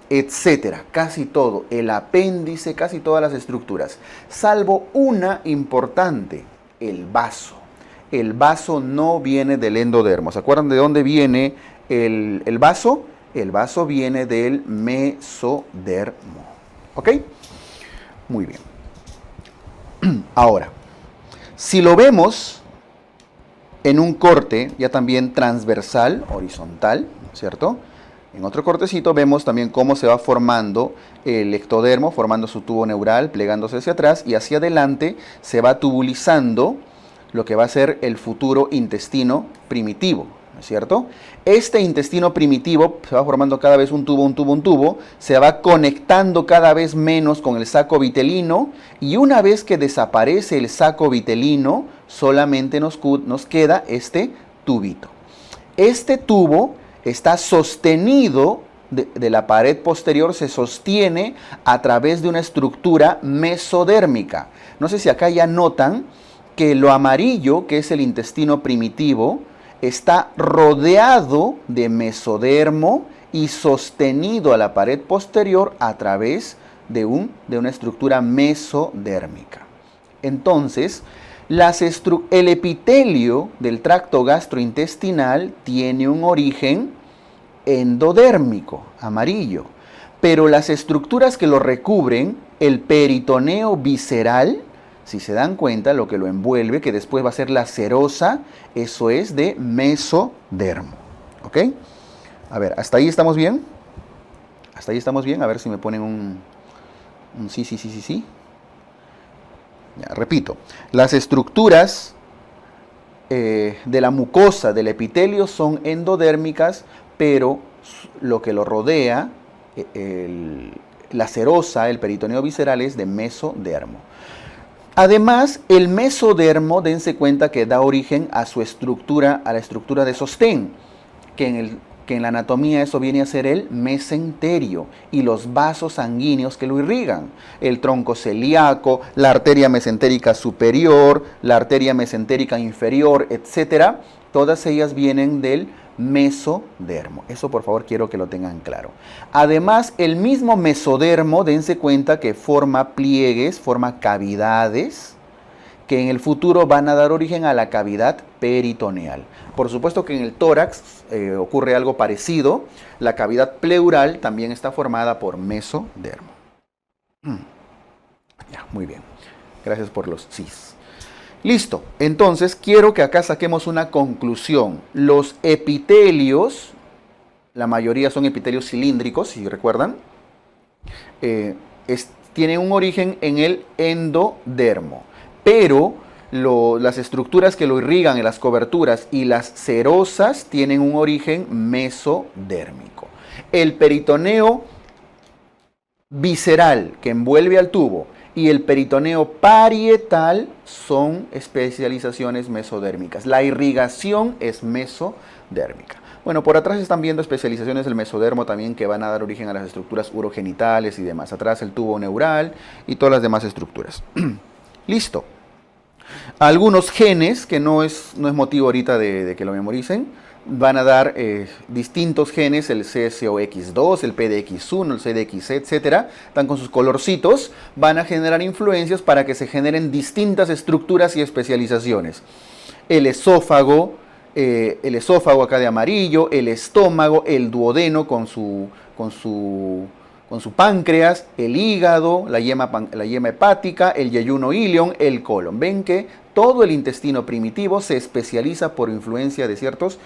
etcétera. Casi todo, el apéndice, casi todas las estructuras, salvo una importante, el vaso. El vaso no viene del endodermo. ¿Se acuerdan de dónde viene el vaso? El vaso viene del mesodermo. ¿Ok? Muy bien. Ahora, si lo vemos en un corte ya también transversal, horizontal, ¿cierto? En otro cortecito vemos también cómo se va formando el ectodermo, formando su tubo neural, plegándose hacia atrás y hacia adelante se va tubulizando lo que va a ser el futuro intestino primitivo, ¿no es cierto? Este intestino primitivo se va formando cada vez un tubo, se va conectando cada vez menos con el saco vitelino y una vez que desaparece el saco vitelino, solamente nos queda este tubito. Este tubo está sostenido de la pared posterior, se sostiene a través de una estructura mesodérmica. No sé si acá ya notan que lo amarillo, que es el intestino primitivo, está rodeado de mesodermo y sostenido a la pared posterior a través de una estructura mesodérmica. Entonces, el epitelio del tracto gastrointestinal tiene un origen endodérmico, amarillo, pero las estructuras que lo recubren, el peritoneo visceral, si se dan cuenta, lo que lo envuelve, que después va a ser la serosa, eso es de mesodermo. ¿Ok? A ver, ¿hasta ahí estamos bien? ¿Hasta ahí estamos bien? A ver si me ponen un sí. Ya, repito, las estructuras de la mucosa del epitelio son endodérmicas, pero lo que lo rodea, la serosa, el peritoneo visceral, es de mesodermo. Además, el mesodermo, dense cuenta que da origen a su estructura, a la estructura de sostén, que en la anatomía eso viene a ser el mesenterio y los vasos sanguíneos que lo irrigan, el tronco celíaco, la arteria mesentérica superior, la arteria mesentérica inferior, etcétera. Todas ellas vienen del mesodermo. Eso por favor quiero que lo tengan claro. Además, el mismo mesodermo, dense cuenta que forma pliegues, forma cavidades que en el futuro van a dar origen a la cavidad peritoneal. Por supuesto que en el tórax ocurre algo parecido. La cavidad pleural también está formada por mesodermo. Ya, muy bien. Gracias por los sís. Listo, entonces quiero que acá saquemos una conclusión. Los epitelios, la mayoría son epitelios cilíndricos, si recuerdan, tienen un origen en el endodermo, pero las estructuras que lo irrigan en las coberturas y las serosas tienen un origen mesodérmico. El peritoneo visceral que envuelve al tubo y el peritoneo parietal son especializaciones mesodérmicas. La irrigación es mesodérmica. Bueno, por atrás están viendo especializaciones del mesodermo también que van a dar origen a las estructuras urogenitales y demás. Atrás el tubo neural y todas las demás estructuras. Listo. Algunos genes, que no es motivo ahorita de que lo memoricen, van a dar distintos genes, el CSOX2, el PDX1, el CDX, etcétera, están con sus colorcitos, van a generar influencias para que se generen distintas estructuras y especializaciones. El esófago acá de amarillo, el estómago, el duodeno con su páncreas, el hígado, la yema hepática, el yeyuno ilion, el colon. Ven que todo el intestino primitivo se especializa por influencia de ciertos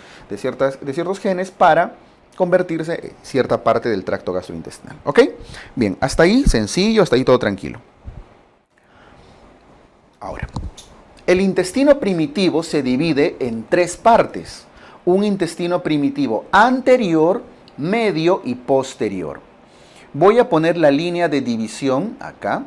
genes para convertirse en cierta parte del tracto gastrointestinal. ¿Ok? Bien, hasta ahí sencillo, hasta ahí todo tranquilo. Ahora, el intestino primitivo se divide en tres partes. Un intestino primitivo anterior, medio y posterior. Voy a poner la línea de división acá.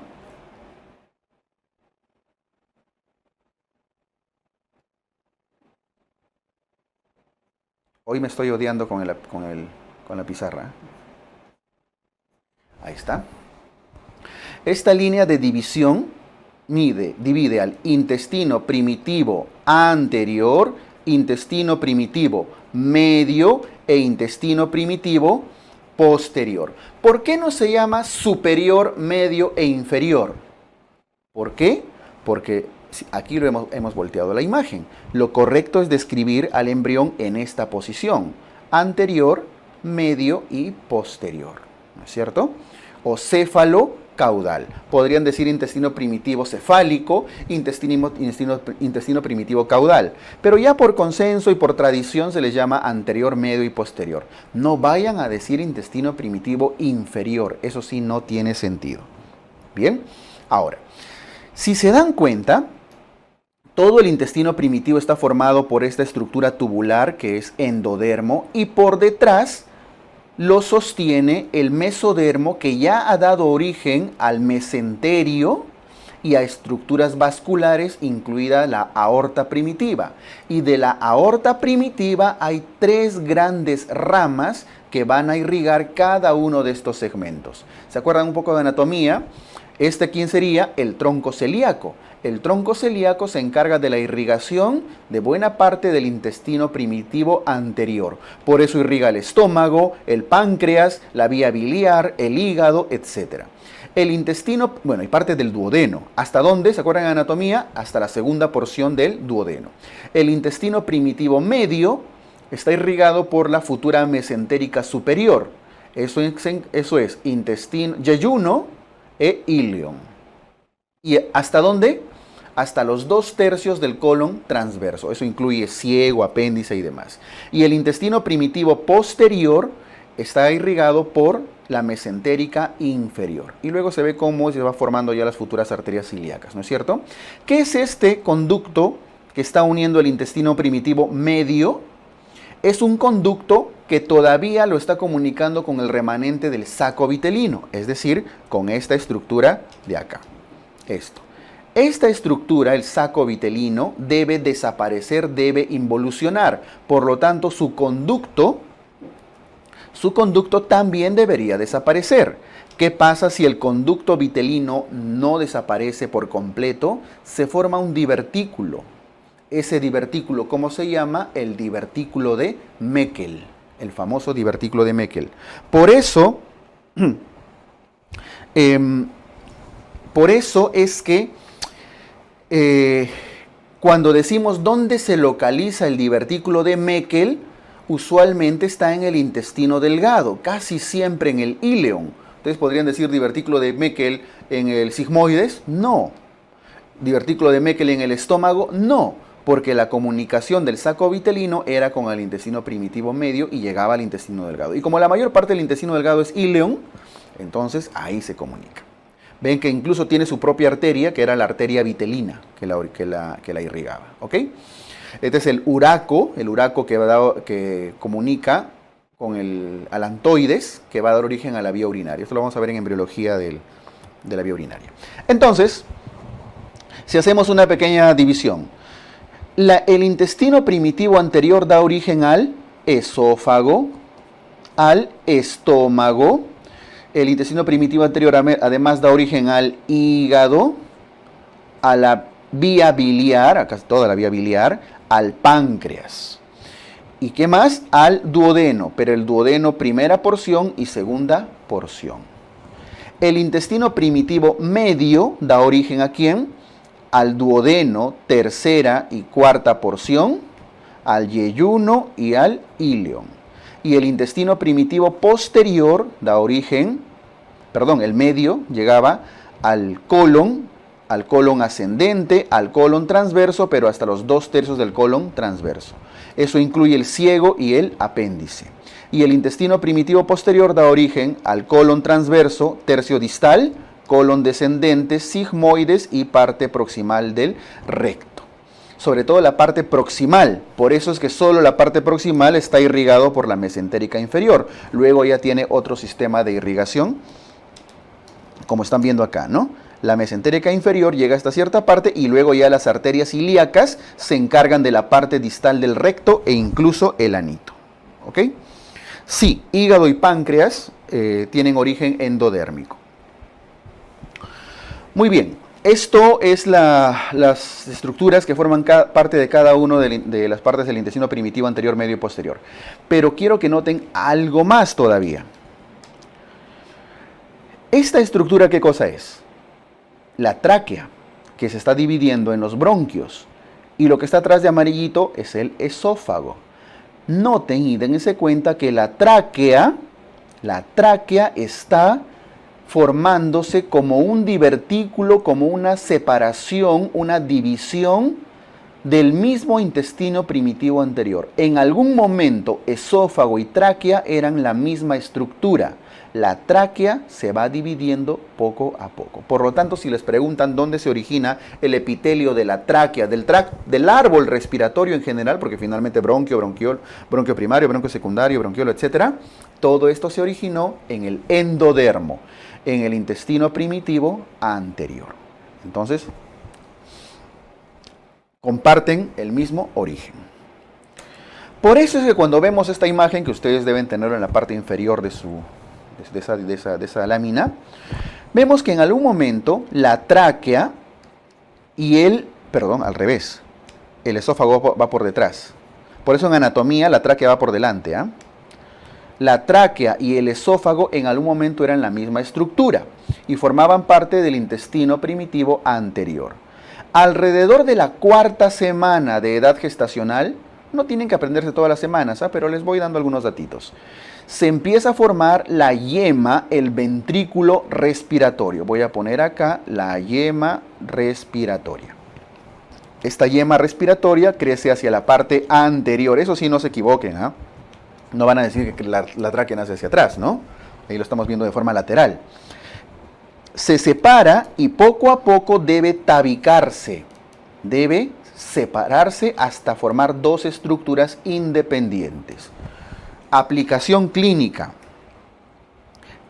Hoy me estoy odiando con la pizarra. Ahí está. Esta línea de división divide al intestino primitivo anterior, intestino primitivo medio e intestino primitivo posterior. ¿Por qué no se llama superior, medio e inferior? ¿Por qué? Porque aquí hemos volteado la imagen. Lo correcto es describir al embrión en esta posición: anterior, medio y posterior. ¿No es cierto? O céfalo caudal. Podrían decir intestino primitivo cefálico, intestino primitivo caudal. Pero ya por consenso y por tradición se les llama anterior, medio y posterior. No vayan a decir intestino primitivo inferior. Eso sí no tiene sentido. Bien, ahora, si se dan cuenta, todo el intestino primitivo está formado por esta estructura tubular que es endodermo y por detrás lo sostiene el mesodermo, que ya ha dado origen al mesenterio y a estructuras vasculares, incluida la aorta primitiva. Y de la aorta primitiva hay tres grandes ramas que van a irrigar cada uno de estos segmentos. ¿Se acuerdan un poco de anatomía? ¿Quién sería? El tronco celíaco. El tronco celíaco se encarga de la irrigación de buena parte del intestino primitivo anterior. Por eso irriga el estómago, el páncreas, la vía biliar, el hígado, etc. El intestino, y parte del duodeno. ¿Hasta dónde? ¿Se acuerdan de anatomía? Hasta la segunda porción del duodeno. El intestino primitivo medio está irrigado por la futura mesentérica superior. Eso es intestino, yeyuno e ilion. ¿Y hasta dónde? Hasta los 2/3 del colon transverso. Eso incluye ciego, apéndice y demás. Y el intestino primitivo posterior está irrigado por la mesentérica inferior. Y luego se ve cómo se va formando ya las futuras arterias ilíacas, ¿no es cierto? ¿Qué es este conducto que está uniendo el intestino primitivo medio? Es un conducto que todavía lo está comunicando con el remanente del saco vitelino, es decir, con esta estructura de acá. Esta estructura, el saco vitelino, debe desaparecer, debe involucionar. Por lo tanto, su conducto también debería desaparecer. ¿Qué pasa si el conducto vitelino no desaparece por completo? Se forma un divertículo. Ese divertículo, ¿cómo se llama? El divertículo de Meckel. El famoso divertículo de Meckel. Por eso es que cuando decimos dónde se localiza el divertículo de Meckel, usualmente está en el intestino delgado, casi siempre en el íleon. Ustedes podrían decir divertículo de Meckel en el sigmoides, no. Divertículo de Meckel en el estómago, no, porque la comunicación del saco vitelino era con el intestino primitivo medio y llegaba al intestino delgado. Y como la mayor parte del intestino delgado es íleon, entonces ahí se comunica. Ven que incluso tiene su propia arteria, que era la arteria vitelina, que la irrigaba. ¿Ok? Este es el uraco que comunica con el alantoides, que va a dar origen a la vía urinaria. Esto lo vamos a ver en embriología de la vía urinaria. Entonces, si hacemos una pequeña división, el intestino primitivo anterior da origen al esófago, al estómago. El intestino primitivo anterior además da origen al hígado, a la vía biliar, acá toda la vía biliar, al páncreas. ¿Y qué más? Al duodeno, pero el duodeno primera porción y segunda porción. El intestino primitivo medio da origen ¿a quién? Al duodeno tercera y cuarta porción, al yeyuno y al íleon. Y el intestino primitivo posterior da origen, el medio llegaba al colon ascendente, al colon transverso, pero hasta los 2/3 del colon transverso. Eso incluye el ciego y el apéndice. Y el intestino primitivo posterior da origen al colon transverso, tercio distal, colon descendente, sigmoides y parte proximal del recto. Sobre todo la parte proximal, por eso es que solo la parte proximal está irrigado por la mesentérica inferior. Luego ya tiene otro sistema de irrigación, como están viendo acá, ¿no? La mesentérica inferior llega hasta cierta parte y luego ya las arterias ilíacas se encargan de la parte distal del recto e incluso el anito. ¿Ok? Sí, hígado y páncreas tienen origen endodérmico. Muy bien, esto es las estructuras que forman parte de cada una de las partes del intestino primitivo anterior, medio y posterior. Pero quiero que noten algo más todavía. ¿Esta estructura qué cosa es? La tráquea, que se está dividiendo en los bronquios, y lo que está atrás de amarillito es el esófago. Noten y dense cuenta que la tráquea está formándose como un divertículo, como una separación, una división del mismo intestino primitivo anterior. En algún momento, esófago y tráquea eran la misma estructura. La tráquea se va dividiendo poco a poco. Por lo tanto, si les preguntan dónde se origina el epitelio de la tráquea, del árbol respiratorio en general, porque finalmente bronquio primario, bronquio secundario, bronquiolo, etc., todo esto se originó en el endodermo, en el intestino primitivo anterior. Entonces, comparten el mismo origen. Por eso es que cuando vemos esta imagen, que ustedes deben tenerlo en la parte inferior de esa lámina, vemos que en algún momento la tráquea y el esófago va por detrás. Por eso en anatomía la tráquea va por delante. La tráquea y el esófago en algún momento eran la misma estructura y formaban parte del intestino primitivo anterior. Alrededor de la 4ª semana de edad gestacional, no tienen que aprenderse todas las semanas, pero les voy dando algunos datitos. Se empieza a formar la yema, el ventrículo respiratorio. Voy a poner acá la yema respiratoria. Esta yema respiratoria crece hacia la parte anterior. Eso sí, no se equivoquen. No van a decir que la tráquea nace hacia atrás, ¿no? Ahí lo estamos viendo de forma lateral. Se separa y poco a poco debe tabicarse. Debe separarse hasta formar 2 estructuras independientes. Aplicación clínica.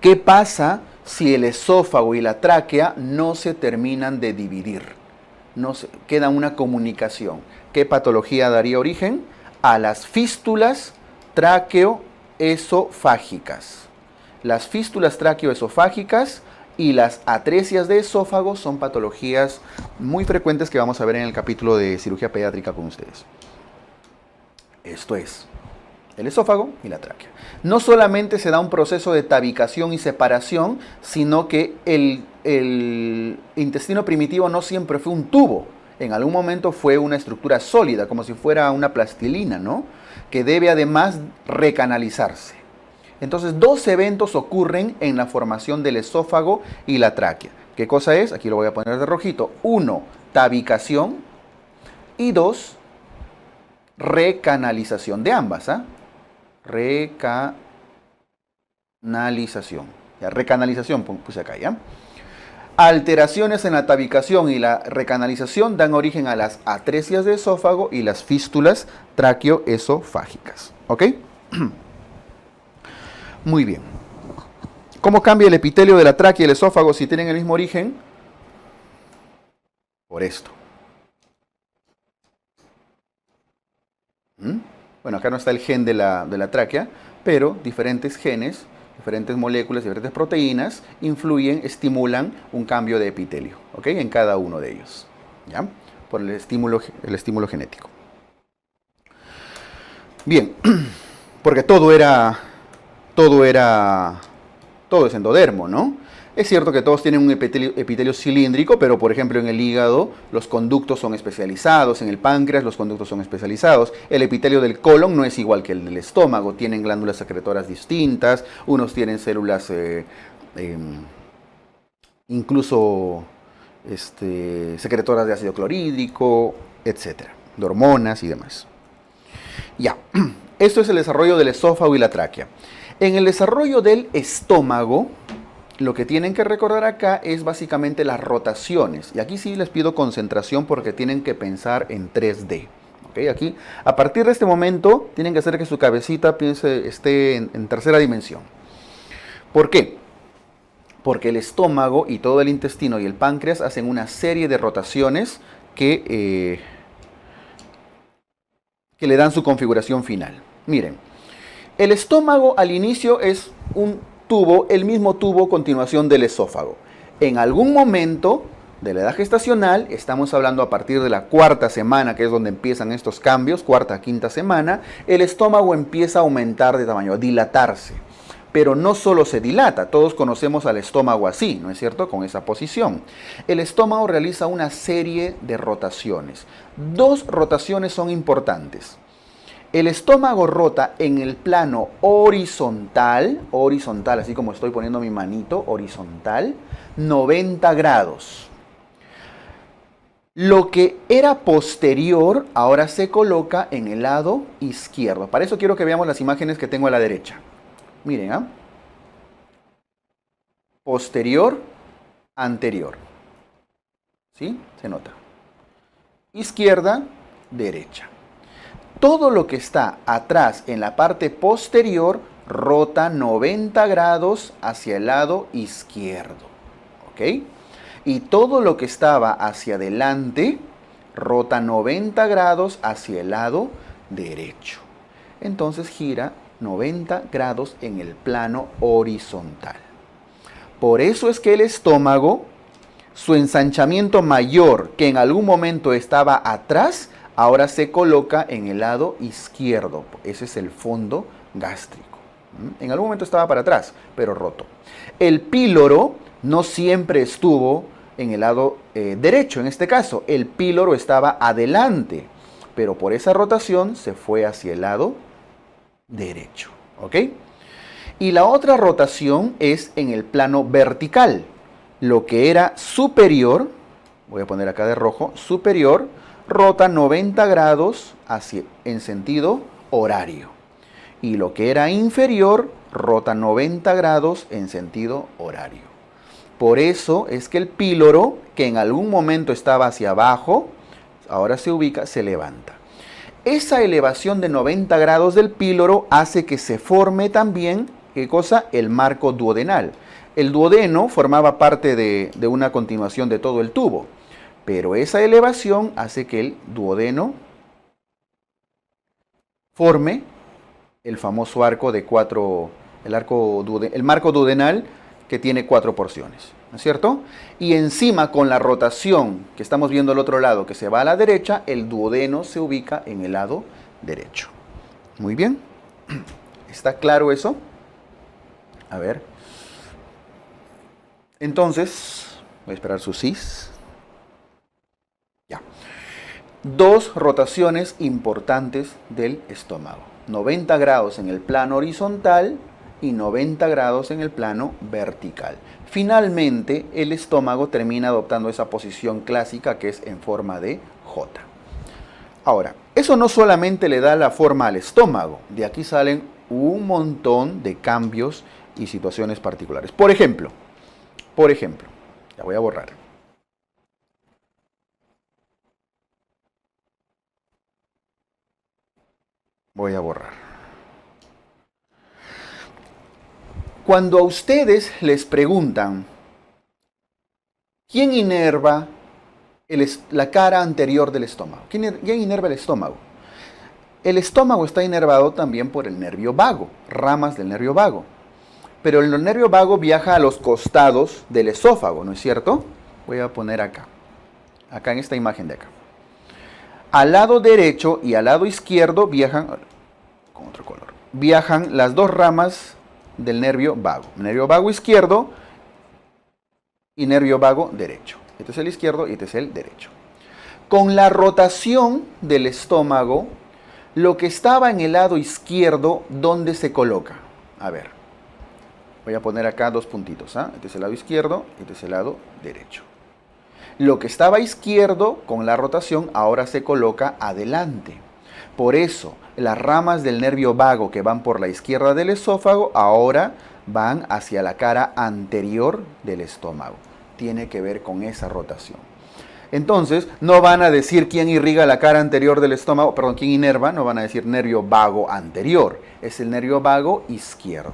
¿Qué pasa si el esófago y la tráquea no se terminan de dividir? Queda una comunicación. ¿Qué patología daría origen? A las fístulas tráqueo-esofágicas. Las fístulas tráqueo-esofágicas y las atresias de esófago son patologías muy frecuentes que vamos a ver en el capítulo de cirugía pediátrica con ustedes. Esto es el esófago y la tráquea. No solamente se da un proceso de tabicación y separación, sino que el intestino primitivo no siempre fue un tubo. En algún momento fue una estructura sólida, como si fuera una plastilina, ¿no? Que debe además recanalizarse. Entonces, 2 eventos ocurren en la formación del esófago y la tráquea. ¿Qué cosa es? Aquí lo voy a poner de rojito. 1, tabicación. Y 2, recanalización de ambas. Recanalización. Recanalización puse acá, ¿ya? Alteraciones en la tabicación y la recanalización dan origen a las atresias de esófago y las fístulas tráqueo-esofágicas. ¿Ok? Muy bien. ¿Cómo cambia el epitelio de la tráquea y el esófago si tienen el mismo origen? Por esto. Bueno, acá no está el gen de la tráquea, pero diferentes genes, diferentes moléculas, diferentes proteínas influyen, estimulan un cambio de epitelio, ¿ok? En cada uno de ellos, ¿ya? Por el estímulo genético. Bien, porque todo es endodermo, ¿no? Es cierto que todos tienen un epitelio cilíndrico, pero por ejemplo en el hígado los conductos son especializados, en el páncreas los conductos son especializados, el epitelio del colon no es igual que el del estómago, tienen glándulas secretoras distintas, unos tienen células incluso secretoras de ácido clorhídrico, etcétera, de hormonas y demás. Ya, esto es el desarrollo del esófago y la tráquea. En el desarrollo del estómago, lo que tienen que recordar acá es básicamente las rotaciones. Y aquí sí les pido concentración porque tienen que pensar en 3D. ¿Okay? Aquí, a partir de este momento, tienen que hacer que su cabecita esté en tercera dimensión. ¿Por qué? Porque el estómago y todo el intestino y el páncreas hacen una serie de rotaciones que le dan su configuración final. Miren, el estómago al inicio es un tubo, el mismo tubo continuación del esófago. En algún momento de la edad gestacional, estamos hablando a partir de la cuarta semana, que es donde empiezan estos cambios, cuarta, quinta semana, el estómago empieza a aumentar de tamaño, a dilatarse. Pero no solo se dilata, todos conocemos al estómago así, ¿no es cierto? Con esa posición. El estómago realiza una serie de rotaciones. 2 rotaciones son importantes. El estómago rota en el plano horizontal, así como estoy poniendo mi manito, horizontal, 90 grados. Lo que era posterior ahora se coloca en el lado izquierdo. Para eso quiero que veamos las imágenes que tengo a la derecha. Miren, ¿ah? Posterior, anterior. ¿Sí? Se nota. Izquierda, derecha. Todo lo que está atrás en la parte posterior rota 90 grados hacia el lado izquierdo. ¿Ok? Y todo lo que estaba hacia adelante rota 90 grados hacia el lado derecho. Entonces gira 90 grados en el plano horizontal. Por eso es que el estómago, su ensanchamiento mayor que en algún momento estaba atrás, ahora se coloca en el lado izquierdo. Ese es el fondo gástrico. En algún momento estaba para atrás, pero roto. El píloro no siempre estuvo en el lado derecho. En este caso, el píloro estaba adelante, pero por esa rotación se fue hacia el lado derecho. ¿Ok? Y la otra rotación es en el plano vertical. Lo que era superior, voy a poner acá de rojo, superior, rota 90 grados en sentido horario. Y lo que era inferior, rota 90 grados en sentido horario. Por eso es que el píloro, que en algún momento estaba hacia abajo, ahora se ubica, se levanta. Esa elevación de 90 grados del píloro hace que se forme también, ¿qué cosa? El marco duodenal. El duodeno formaba parte de una continuación de todo el tubo, pero esa elevación hace que el duodeno forme el famoso arco de 4, el marco duodenal que tiene 4 porciones, ¿no es cierto? Y encima con la rotación que estamos viendo al otro lado que se va a la derecha, el duodeno se ubica en el lado derecho. Muy bien, ¿está claro eso? A ver. Entonces, voy a esperar sus sís. Ya. 2 rotaciones importantes del estómago. 90 grados en el plano horizontal y 90 grados en el plano vertical. Finalmente, el estómago termina adoptando esa posición clásica que es en forma de J. Ahora, eso no solamente le da la forma al estómago, de aquí salen un montón de cambios y situaciones particulares. Por ejemplo, ya voy a borrar. Voy a borrar. Cuando a ustedes les preguntan, ¿quién inerva la cara anterior del estómago? ¿Quién inerva el estómago? El estómago está inervado también por el nervio vago, ramas del nervio vago. Pero el nervio vago viaja a los costados del esófago, ¿no es cierto? Voy a poner acá en esta imagen de acá. Al lado derecho y al lado izquierdo viajan con otro color. Viajan las dos ramas del nervio vago. Nervio vago izquierdo y nervio vago derecho. Este es el izquierdo y este es el derecho. Con la rotación del estómago, lo que estaba en el lado izquierdo, ¿dónde se coloca? A ver, voy a poner acá dos puntitos. Este es el lado izquierdo y este es el lado derecho. Lo que estaba izquierdo, con la rotación, ahora se coloca adelante. Por eso, las ramas del nervio vago que van por la izquierda del esófago, ahora van hacia la cara anterior del estómago. Tiene que ver con esa rotación. Entonces, no van a decir quién irriga la cara anterior del estómago, perdón, quién inerva, no van a decir nervio vago anterior, es el nervio vago izquierdo.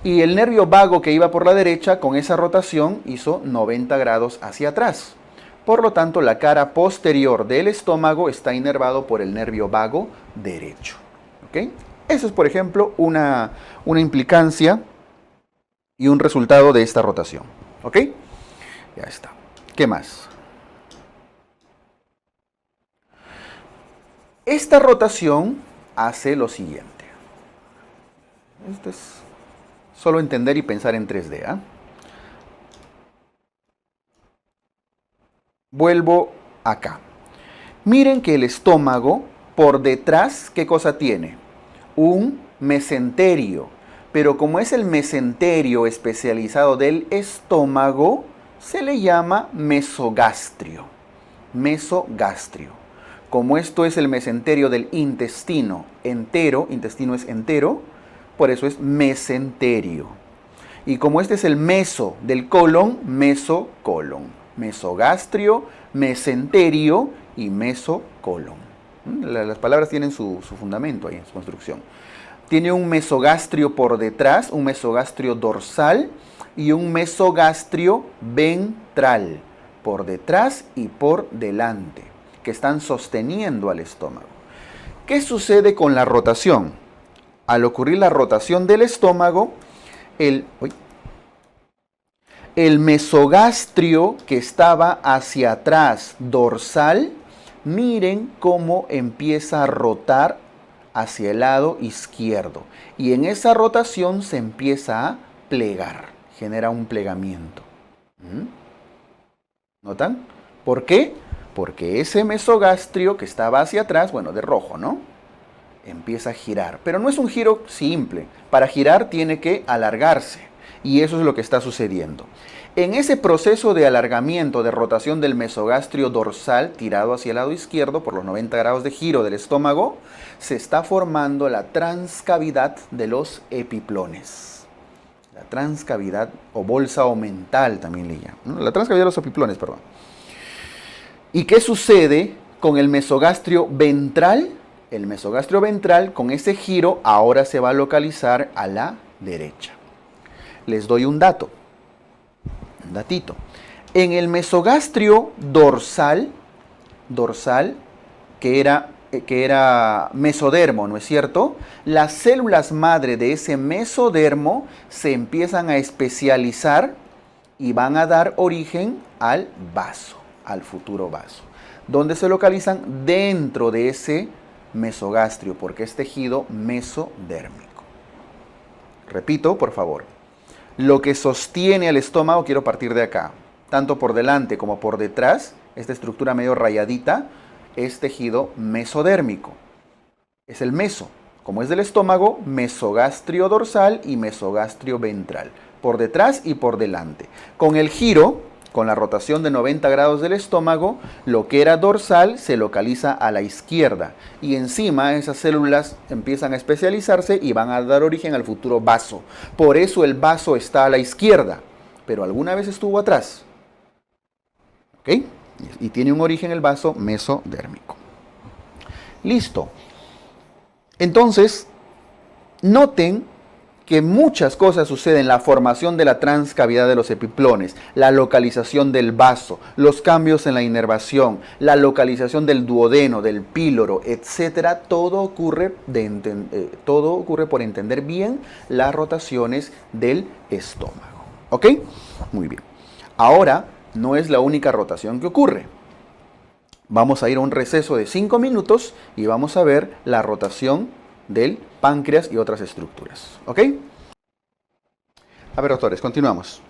Y el nervio vago que iba por la derecha, con esa rotación, hizo 90 grados hacia atrás. Por lo tanto, la cara posterior del estómago está inervado por el nervio vago derecho. ¿Ok? Eso es, por ejemplo, una implicancia y un resultado de esta rotación. ¿Ok? Ya está. ¿Qué más? Esta rotación hace lo siguiente. Esto es solo entender y pensar en 3D. Vuelvo acá. Miren que el estómago, por detrás, ¿qué cosa tiene? Un mesenterio. Pero como es el mesenterio especializado del estómago, se le llama mesogastrio. Mesogastrio. Como esto es el mesenterio del intestino entero, intestino es entero, por eso es mesenterio. Y como este es el meso del colon, mesocolon. Mesogastrio, mesenterio y mesocolon. Las palabras tienen su fundamento ahí en su construcción. Tiene un mesogastrio por detrás, un mesogastrio dorsal y un mesogastrio ventral, por detrás y por delante, que están sosteniendo al estómago. ¿Qué sucede con la rotación? Al ocurrir la rotación del estómago, el mesogastrio que estaba hacia atrás, dorsal, miren cómo empieza a rotar hacia el lado izquierdo. Y en esa rotación se empieza a plegar, genera un plegamiento. ¿Notan? ¿Por qué? Porque ese mesogastrio que estaba hacia atrás, bueno, de rojo, ¿no? Empieza a girar. Pero no es un giro simple. Para girar tiene que alargarse. Y eso es lo que está sucediendo. En ese proceso de alargamiento, de rotación del mesogastrio dorsal tirado hacia el lado izquierdo por los 90 grados de giro del estómago, se está formando la transcavidad de los epiplones. La transcavidad o bolsa omental también le llaman. La transcavidad de los epiplones, perdón. ¿Y qué sucede con el mesogastrio ventral? El mesogastrio ventral, con ese giro, ahora se va a localizar a la derecha. Les doy un dato, un datito. En el mesogastrio dorsal, que era mesodermo, ¿no es cierto? Las células madre de ese mesodermo se empiezan a especializar y van a dar origen al vaso, al futuro vaso, donde se localizan dentro de ese mesogastrio, porque es tejido mesodérmico. Repito, por favor. Lo que sostiene al estómago, quiero partir de acá, tanto por delante como por detrás, esta estructura medio rayadita, es tejido mesodérmico. Es el meso. Como es del estómago, mesogastrio dorsal y mesogastrio ventral. Por detrás y por delante. Con el giro, con la rotación de 90 grados del estómago, lo que era dorsal se localiza a la izquierda. Y encima esas células empiezan a especializarse y van a dar origen al futuro vaso. Por eso el vaso está a la izquierda, pero alguna vez estuvo atrás. ¿Ok? Y tiene un origen el vaso mesodérmico. Listo. Entonces, noten que muchas cosas suceden: la formación de la transcavidad de los epiplones, la localización del vaso, los cambios en la inervación, la localización del duodeno, del píloro, etc. Todo ocurre por entender bien las rotaciones del estómago. ¿Ok? Muy bien. Ahora, no es la única rotación que ocurre. Vamos a ir a un receso de 5 minutos y vamos a ver la rotación del páncreas y otras estructuras. ¿Ok? A ver, doctores, continuamos.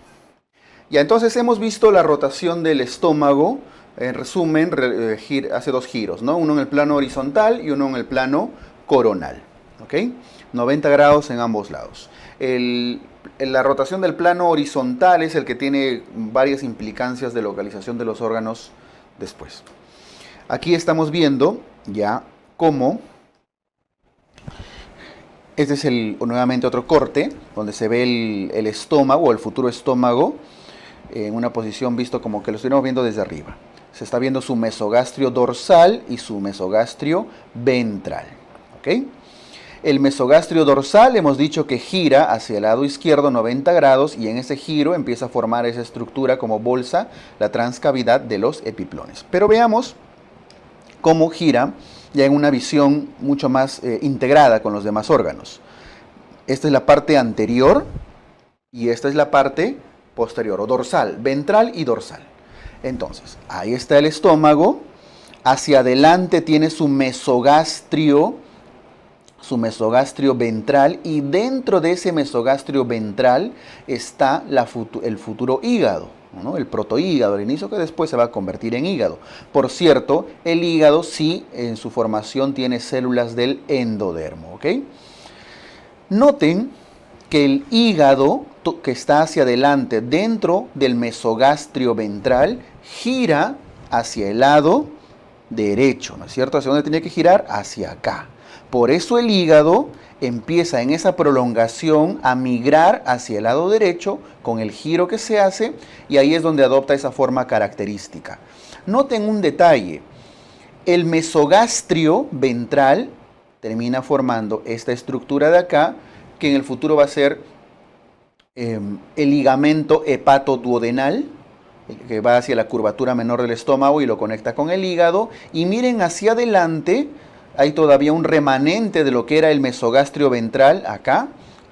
Ya, entonces hemos visto la rotación del estómago. En resumen, hace dos giros, ¿no? Uno en el plano horizontal y uno en el plano coronal. ¿Ok? 90 grados en ambos lados. La rotación del plano horizontal es el que tiene varias implicancias de localización de los órganos después. Aquí estamos viendo ya cómo, este es nuevamente otro corte, donde se ve el estómago, el futuro estómago, en una posición visto como que lo estuviéramos viendo desde arriba. Se está viendo su mesogastrio dorsal y su mesogastrio ventral. ¿Ok? El mesogastrio dorsal hemos dicho que gira hacia el lado izquierdo 90 grados y en ese giro empieza a formar esa estructura como bolsa, la transcavidad de los epiplones. Pero veamos cómo gira ya en una visión mucho más integrada con los demás órganos. Esta es la parte anterior y esta es la parte posterior o dorsal, ventral y dorsal. Entonces, ahí está el estómago, hacia adelante tiene su mesogastrio ventral y dentro de ese mesogastrio ventral está el futuro hígado, ¿no? El protohígado, el inicio que después se va a convertir en hígado. Por cierto, el hígado sí en su formación tiene células del endodermo, ¿ok? Noten que el hígado que está hacia adelante dentro del mesogastrio ventral gira hacia el lado derecho, ¿no es cierto? ¿Hacia dónde tiene que girar? Hacia acá. Por eso el hígado empieza en esa prolongación a migrar hacia el lado derecho con el giro que se hace y ahí es donde adopta esa forma característica. Noten un detalle, el mesogastrio ventral termina formando esta estructura de acá que en el futuro va a ser el ligamento hepatoduodenal, que va hacia la curvatura menor del estómago y lo conecta con el hígado. Y miren hacia adelante, hay todavía un remanente de lo que era el mesogastrio ventral, acá,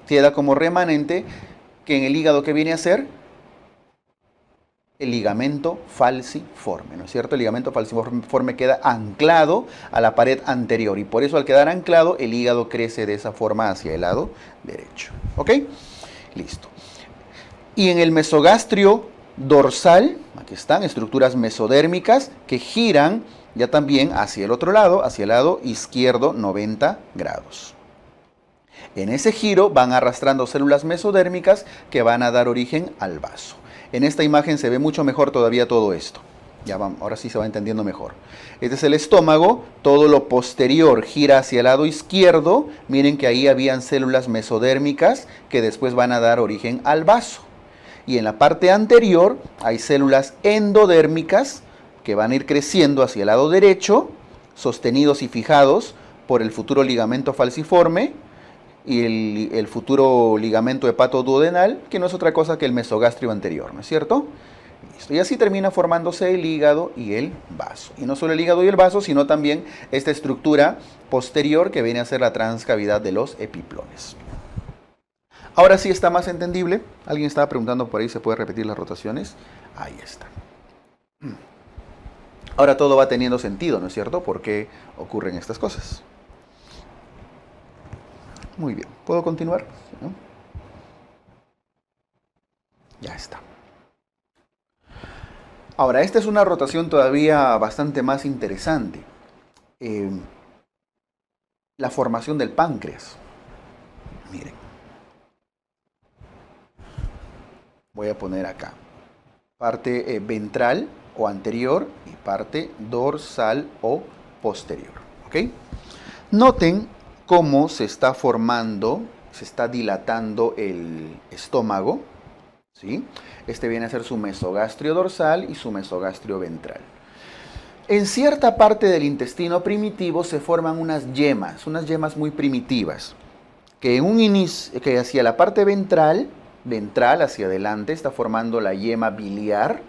queda como remanente, que en el hígado, ¿qué viene a ser? El ligamento falciforme, ¿no es cierto? El ligamento falciforme queda anclado a la pared anterior y por eso al quedar anclado, el hígado crece de esa forma hacia el lado derecho. ¿Ok? Listo. Y en el mesogastrio dorsal, aquí están estructuras mesodérmicas que giran ya también hacia el otro lado, hacia el lado izquierdo 90 grados. En ese giro van arrastrando células mesodérmicas que van a dar origen al vaso. En esta imagen se ve mucho mejor todavía todo esto. Ya vamos, ahora sí se va entendiendo mejor. Este es el estómago, todo lo posterior gira hacia el lado izquierdo. Miren que ahí habían células mesodérmicas que después van a dar origen al vaso. Y en la parte anterior hay células endodérmicas que van a ir creciendo hacia el lado derecho, sostenidos y fijados por el futuro ligamento falciforme y el futuro ligamento hepatoduodenal, que no es otra cosa que el mesogastrio anterior, ¿no es cierto? Listo. Y así termina formándose el hígado y el vaso. Y no solo el hígado y el vaso, sino también esta estructura posterior que viene a ser la transcavidad de los epiplones. Ahora sí está más entendible. Alguien estaba preguntando por ahí, ¿se puede repetir las rotaciones? Ahí está. Ahora todo va teniendo sentido, ¿no es cierto? ¿Por qué ocurren estas cosas? Muy bien. ¿Puedo continuar? ¿No? Ya está. Ahora, esta es una rotación todavía bastante más interesante. La formación del páncreas. Miren. Voy a poner acá. Parte ventral o anterior y parte dorsal o posterior. ¿Ok? Noten cómo se está formando, se está dilatando el estómago. ¿Sí? Este viene a ser su mesogastrio dorsal y su mesogastrio ventral. En cierta parte del intestino primitivo se forman unas yemas muy primitivas, que en un inicio, que hacia la parte ventral hacia adelante está formando la yema biliar.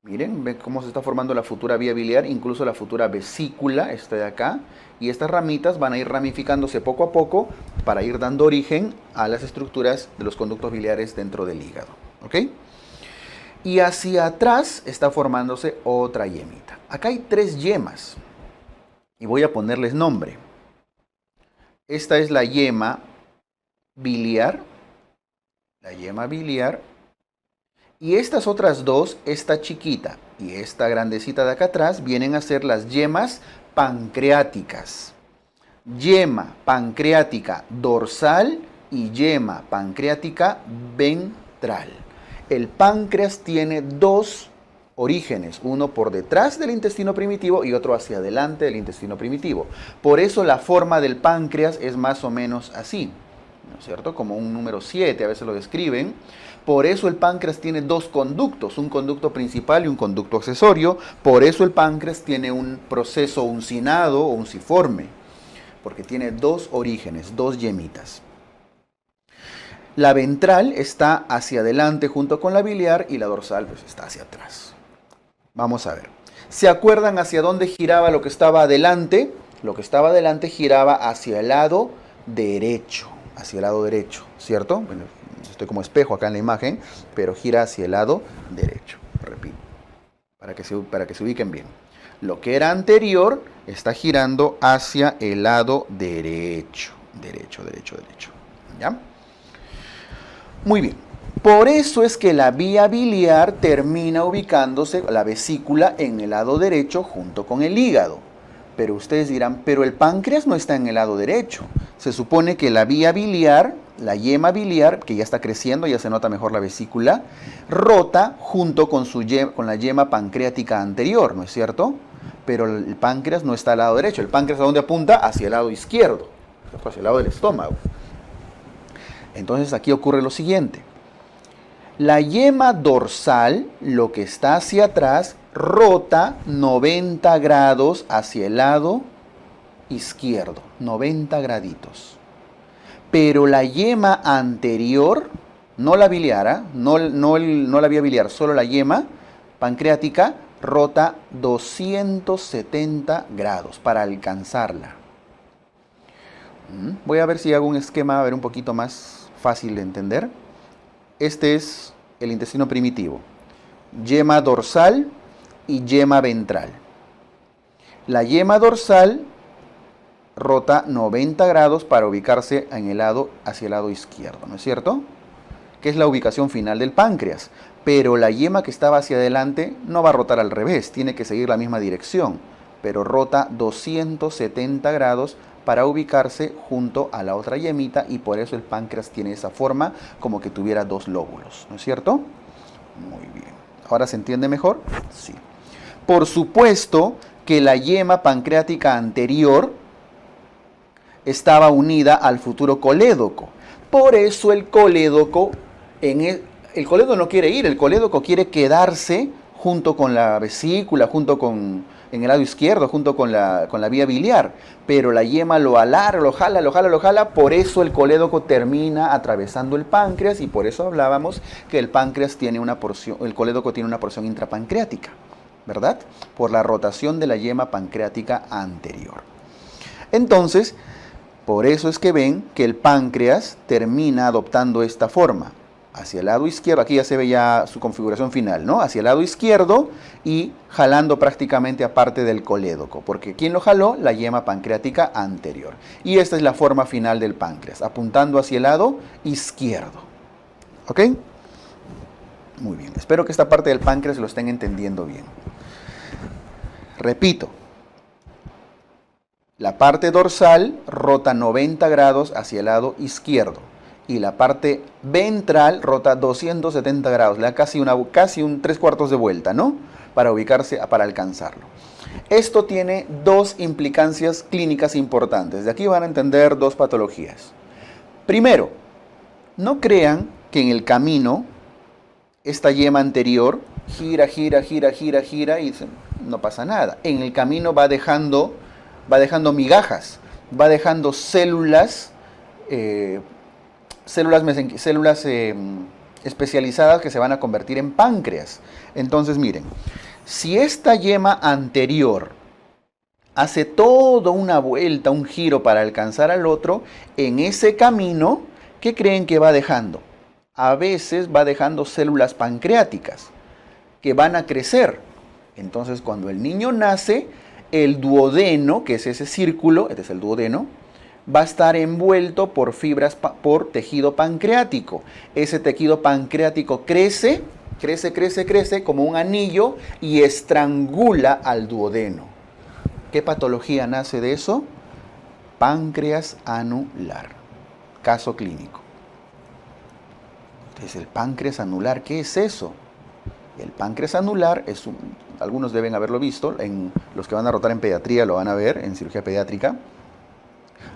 Miren, ven cómo se está formando la futura vía biliar, incluso la futura vesícula, esta de acá. Y estas ramitas van a ir ramificándose poco a poco para ir dando origen a las estructuras de los conductos biliares dentro del hígado. ¿Ok? Y hacia atrás está formándose otra yemita. Acá hay 3 yemas y voy a ponerles nombre. esta es la yema biliar, y estas otras dos, esta chiquita y esta grandecita de acá atrás, vienen a ser las yemas pancreáticas. Yema pancreática dorsal y yema pancreática ventral. El páncreas tiene dos orígenes, uno por detrás del intestino primitivo y otro hacia adelante del intestino primitivo. Por eso la forma del páncreas es más o menos así, ¿no es cierto? Como un número 7, a veces lo describen. Por eso el páncreas tiene dos conductos, un conducto principal y un conducto accesorio. Por eso el páncreas tiene un proceso uncinado o unciforme, porque tiene dos orígenes, dos yemitas. La ventral está hacia adelante junto con la biliar y la dorsal pues está hacia atrás. Vamos a ver. ¿Se acuerdan hacia dónde giraba lo que estaba adelante? Lo que estaba adelante giraba hacia el lado derecho, ¿cierto? Bueno, estoy como espejo acá en la imagen, pero gira hacia el lado derecho. Repito, para que se ubiquen bien. Lo que era anterior está girando hacia el lado derecho. Derecho. ¿Ya? Muy bien. Por eso es que la vía biliar termina ubicándose, la vesícula, en el lado derecho junto con el hígado. Pero ustedes dirán, pero el páncreas no está en el lado derecho. Se supone que la vía biliar, la yema biliar, que ya está creciendo, ya se nota mejor la vesícula, rota junto con la yema pancreática anterior, ¿no es cierto? Pero el páncreas no está al lado derecho. El páncreas, ¿a dónde apunta? Hacia el lado izquierdo, hacia el lado del estómago. Entonces aquí ocurre lo siguiente. La yema dorsal, lo que está hacia atrás, rota 90 grados hacia el lado izquierdo, 90 graditos. Pero la yema anterior, no la biliar, no la vía biliar, solo la yema pancreática, rota 270 grados para alcanzarla. Voy a ver si hago un esquema, a ver, un poquito más fácil de entender. Este es el intestino primitivo. Yema dorsal y yema ventral. La yema dorsal rota 90 grados para ubicarse hacia el lado izquierdo, ¿no es cierto? Que es la ubicación final del páncreas. Pero la yema que estaba hacia adelante no va a rotar al revés, tiene que seguir la misma dirección, pero rota 270 grados para ubicarse junto a la otra yemita, y por eso el páncreas tiene esa forma como que tuviera dos lóbulos, ¿no es cierto? Muy bien. ¿Ahora se entiende mejor? Sí. Por supuesto que la yema pancreática anterior estaba unida al futuro colédoco. Por eso el colédoco no quiere ir, el colédoco quiere quedarse junto con la vesícula, en el lado izquierdo, junto con la vía biliar. Pero la yema lo alarga, lo jala, por eso el colédoco termina atravesando el páncreas, y por eso hablábamos que el páncreas tiene el colédoco tiene una porción intrapancreática, ¿verdad? Por la rotación de la yema pancreática anterior. Entonces, por eso es que ven que el páncreas termina adoptando esta forma. Hacia el lado izquierdo, aquí ya se ve ya su configuración final, ¿no? Hacia el lado izquierdo y jalando prácticamente aparte del colédoco, porque ¿quién lo jaló? La yema pancreática anterior. Y esta es la forma final del páncreas, apuntando hacia el lado izquierdo. ¿Ok? Muy bien, espero que esta parte del páncreas lo estén entendiendo bien. Repito, la parte dorsal rota 90 grados hacia el lado izquierdo, y la parte ventral rota 270 grados, le da casi un 3/4 de vuelta, ¿no? Para ubicarse, para alcanzarlo. Esto tiene dos implicancias clínicas importantes. De aquí van a entender dos patologías. Primero, no crean que en el camino esta yema anterior gira y no pasa nada. En el camino va dejando migajas, va dejando células especializadas que se van a convertir en páncreas. Entonces, miren, si esta yema anterior hace toda una vuelta, un giro para alcanzar al otro, en ese camino, ¿qué creen que va dejando? A veces va dejando células pancreáticas que van a crecer. Entonces, cuando el niño nace, el duodeno, que es ese círculo, este es el duodeno, va a estar envuelto por fibras, por tejido pancreático. Ese tejido pancreático crece como un anillo y estrangula al duodeno. ¿Qué patología nace de eso? Páncreas anular. Caso clínico. Entonces, el páncreas anular, ¿qué es eso? El páncreas anular es algunos deben haberlo visto, en los que van a rotar en pediatría lo van a ver, en cirugía pediátrica,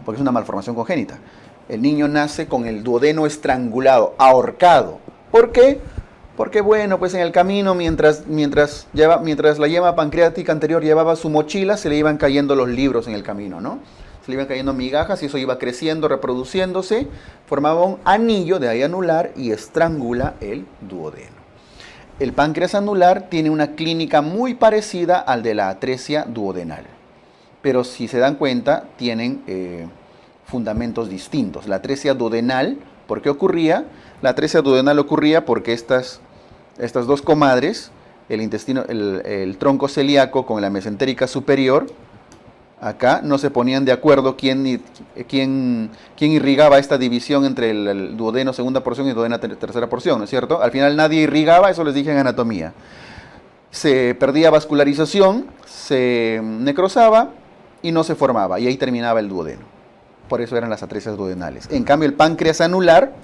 porque es una malformación congénita. El niño nace con el duodeno estrangulado, ahorcado. ¿Por qué? Porque bueno, pues en el camino, mientras la yema pancreática anterior llevaba su mochila, se le iban cayendo los libros en el camino, ¿no? Se le iban cayendo migajas y eso iba creciendo, reproduciéndose, formaba un anillo de ahí anular y estrangula el duodeno. El páncreas anular tiene una clínica muy parecida al de la atresia duodenal, pero si se dan cuenta, tienen fundamentos distintos. La atresia duodenal, ¿por qué ocurría? La atresia duodenal ocurría porque estas dos comadres, el tronco celíaco con la mesentérica superior, acá no se ponían de acuerdo quién irrigaba esta división entre el duodeno segunda porción y duodeno tercera porción, ¿no es cierto? Al final nadie irrigaba, eso les dije en anatomía. Se perdía vascularización, se necrosaba y no se formaba, y ahí terminaba el duodeno. Por eso eran las atresias duodenales. En cambio, el páncreas anular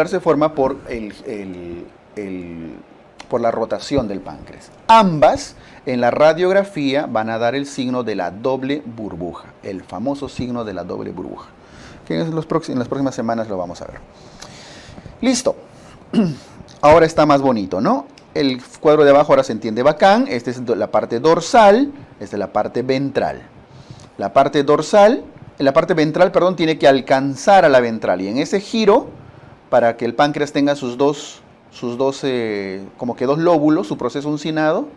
se forma por por la rotación del páncreas. Ambas en la radiografía van a dar el signo de la doble burbuja, el famoso signo de la doble burbuja, que en las próximas semanas lo vamos a ver. Listo. Ahora está más bonito, ¿no? El cuadro de abajo ahora se entiende bacán. Esta es la parte dorsal, esta es la parte ventral. La parte ventral, tiene que alcanzar a la ventral, y en ese giro, para que el páncreas tenga sus dos lóbulos, su proceso uncinado,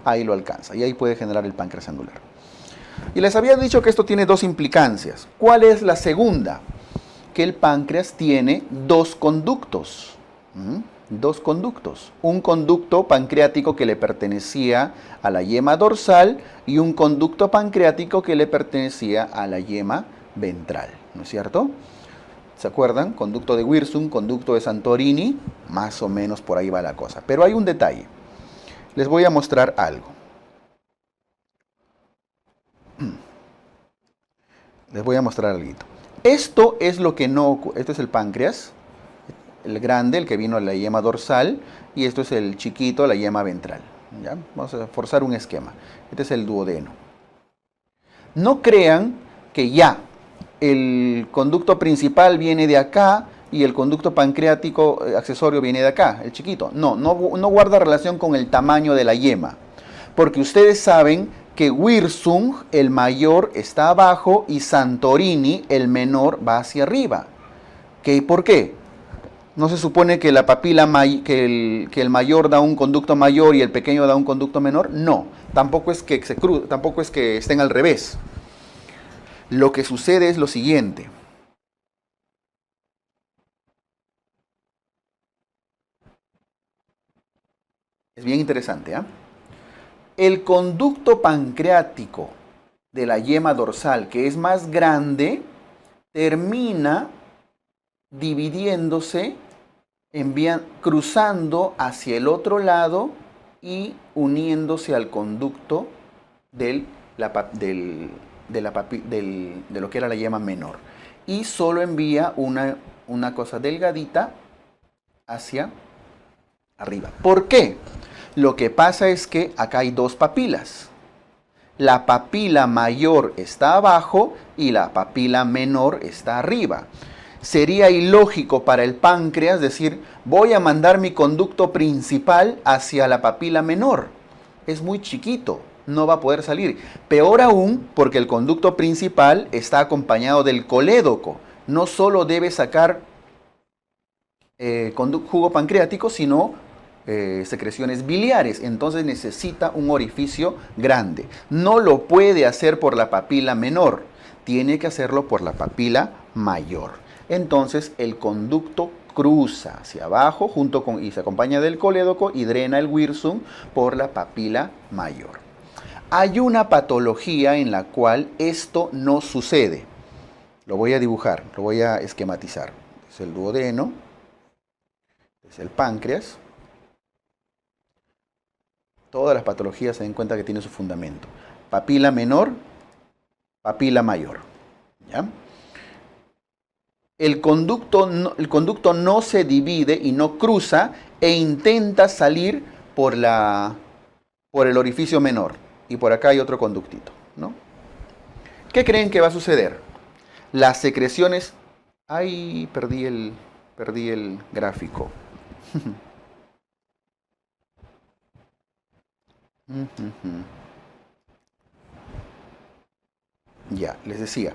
ahí lo alcanza y ahí puede generar el páncreas anular. Y les había dicho que esto tiene dos implicancias. ¿Cuál es la segunda? Que el páncreas tiene dos conductos. Dos conductos. Un conducto pancreático que le pertenecía a la yema dorsal y un conducto pancreático que le pertenecía a la yema ventral. ¿No es cierto? ¿Se acuerdan? Conducto de Wirsung, conducto de Santorini, más o menos por ahí va la cosa. Pero hay un detalle. Les voy a mostrar algo. Les voy a mostrar algo. Esto es lo que no ocurre. Esto es el páncreas, el grande, el que vino a la yema dorsal, y esto es el chiquito, la yema ventral. ¿Ya? Vamos a forzar un esquema. Este es el duodeno. No crean que ya el conducto principal viene de acá y el conducto pancreático accesorio viene de acá, el chiquito. No guarda relación con el tamaño de la yema, porque ustedes saben que Wirsung, el mayor, está abajo y Santorini, el menor, va hacia arriba. ¿Por qué? ¿No se supone que que el mayor da un conducto mayor y el pequeño da un conducto menor? No, tampoco es que estén al revés. Lo que sucede es lo siguiente. Es bien interesante, ¿eh? El conducto pancreático de la yema dorsal, que es más grande, termina dividiéndose, cruzando hacia el otro lado y uniéndose al conducto de lo que era la yema menor. Y solo envía una cosa delgadita hacia arriba. ¿Por qué? Lo que pasa es que acá hay dos papilas. La papila mayor está abajo y la papila menor está arriba. Sería ilógico para el páncreas decir, voy a mandar mi conducto principal hacia la papila menor. Es muy chiquito, no va a poder salir. Peor aún, porque el conducto principal está acompañado del colédoco. No solo debe sacar jugo pancreático, sino secreciones biliares. Entonces necesita un orificio grande. No lo puede hacer por la papila menor, tiene que hacerlo por la papila mayor. Entonces el conducto cruza hacia abajo y se acompaña del colédoco y drena el Wirsung por la papila mayor. Hay una patología en la cual esto no sucede. Lo voy a dibujar, lo voy a esquematizar. Es el duodeno, es el páncreas. Todas las patologías se den cuenta que tiene su fundamento. Papila menor, papila mayor. ¿Ya? El conducto no se divide y no cruza e intenta salir por el orificio menor. Y por acá hay otro conductito, ¿no? ¿Qué creen que va a suceder? Las secreciones... Ay, perdí el gráfico. Ya, les decía.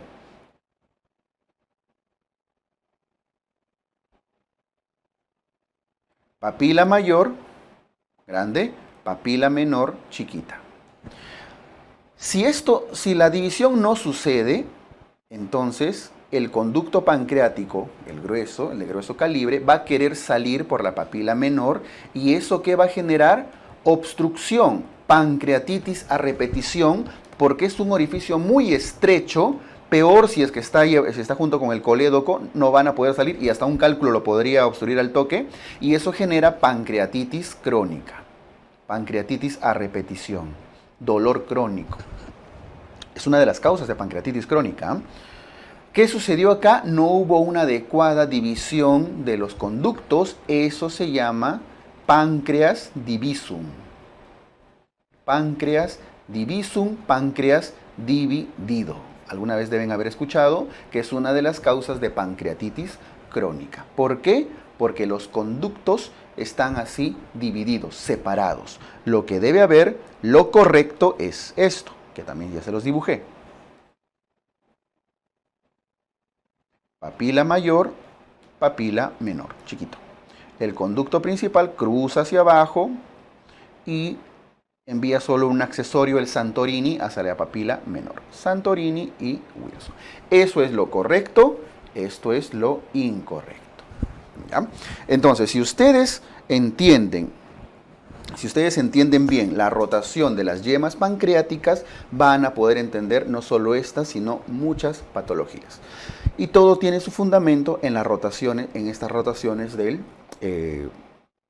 Papila mayor, grande, papila menor, chiquita. Si la división no sucede, entonces el conducto pancreático, el de grueso calibre, va a querer salir por la papila menor y eso ¿qué va a generar? Obstrucción, pancreatitis a repetición, porque es un orificio muy estrecho. Peor si es que si está junto con el colédoco, no van a poder salir y hasta un cálculo lo podría obstruir al toque y eso genera pancreatitis crónica, pancreatitis a repetición, dolor crónico. Es una de las causas de pancreatitis crónica. ¿Qué sucedió acá? No hubo una adecuada división de los conductos. Eso se llama páncreas divisum. Páncreas divisum, páncreas dividido. Alguna vez deben haber escuchado que es una de las causas de pancreatitis crónica. ¿Por qué? Porque los conductos están así divididos, separados. Lo que debe haber, lo correcto es esto, que también ya se los dibujé. Papila mayor, papila menor, chiquito. El conducto principal cruza hacia abajo y envía solo un accesorio, el Santorini, hacia la papila menor. Santorini y Wilson. Eso es lo correcto, esto es lo incorrecto. ¿Ya? Entonces, si ustedes entienden bien la rotación de las yemas pancreáticas, van a poder entender no solo estas, sino muchas patologías. Y todo tiene su fundamento en las rotaciones, en estas rotaciones del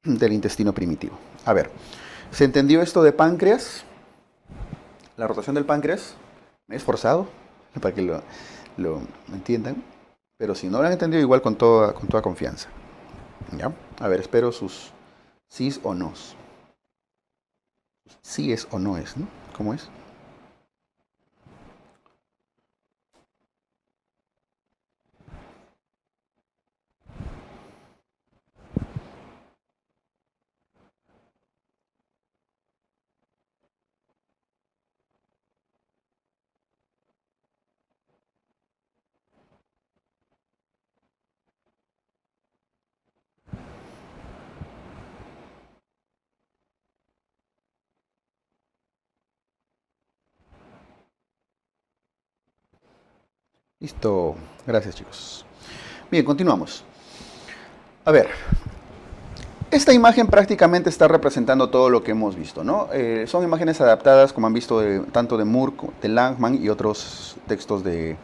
intestino primitivo. A ver, ¿se entendió esto de páncreas? La rotación del páncreas. Me he esforzado para que lo entiendan. Pero si no lo han entendido, igual con toda confianza. ¿Ya? A ver, espero sus sís o nos. Sí es o no es, ¿no? ¿Cómo es? Listo. Gracias, chicos. Bien, continuamos. A ver, esta imagen prácticamente está representando todo lo que hemos visto, ¿no? Son imágenes adaptadas, como han visto, tanto de Moore, de Langman y otros textos de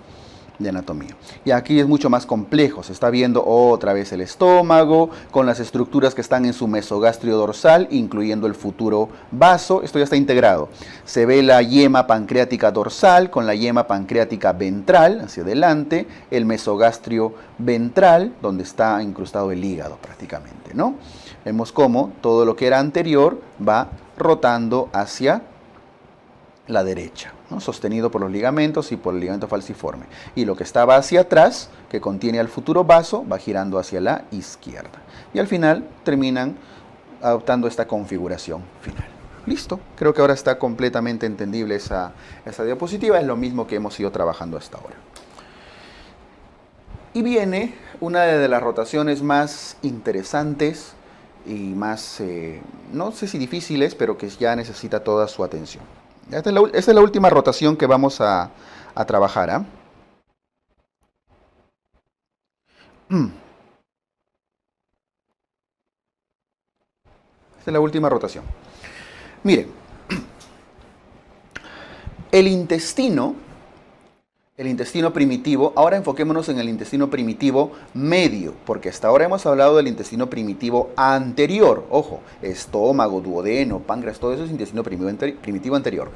anatomía. Y aquí es mucho más complejo. Se está viendo otra vez el estómago, con las estructuras que están en su mesogastrio dorsal, incluyendo el futuro vaso. Esto ya está integrado. Se ve la yema pancreática dorsal con la yema pancreática ventral, hacia adelante, el mesogastrio ventral, donde está incrustado el hígado prácticamente, ¿no? Vemos cómo todo lo que era anterior va rotando hacia la derecha, ¿no? Sostenido por los ligamentos y por el ligamento falciforme. Y lo que estaba hacia atrás, que contiene al futuro vaso, va girando hacia la izquierda. Y al final terminan adoptando esta configuración final. Listo, creo que ahora está completamente entendible esa diapositiva. Es lo mismo que hemos ido trabajando hasta ahora. Y viene una de las rotaciones más interesantes y más, no sé si difíciles, pero que ya necesita toda su atención. Esta es la última rotación que vamos a trabajar. ¿Eh? Esta es la última rotación. Miren, El intestino primitivo, ahora enfoquémonos en el intestino primitivo medio, porque hasta ahora hemos hablado del intestino primitivo anterior. Ojo, estómago, duodeno, páncreas, todo eso es intestino primitivo anterior.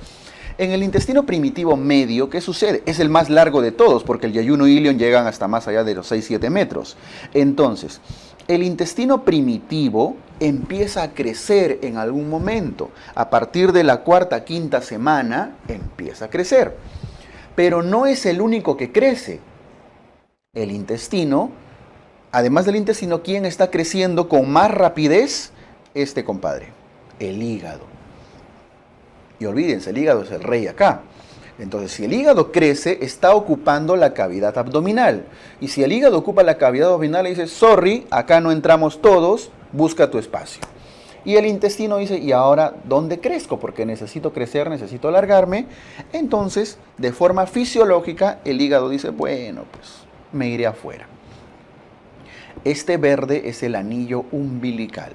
En el intestino primitivo medio, ¿qué sucede? Es el más largo de todos, porque el yayuno y ilion llegan hasta más allá de los 6-7 metros. Entonces, el intestino primitivo empieza a crecer en algún momento. A partir de la cuarta, quinta semana, empieza a crecer. Pero no es el único que crece. El intestino, además del intestino, ¿quién está creciendo con más rapidez? Este compadre, el hígado. Y olvídense, el hígado es el rey acá. Entonces, si el hígado crece, está ocupando la cavidad abdominal. Y si el hígado ocupa la cavidad abdominal, le dice, sorry, acá no entramos todos, busca tu espacio. Y el intestino dice, ¿y ahora dónde crezco? Porque necesito crecer, necesito alargarme. Entonces, de forma fisiológica, el hígado dice, bueno, pues me iré afuera. Este verde es el anillo umbilical.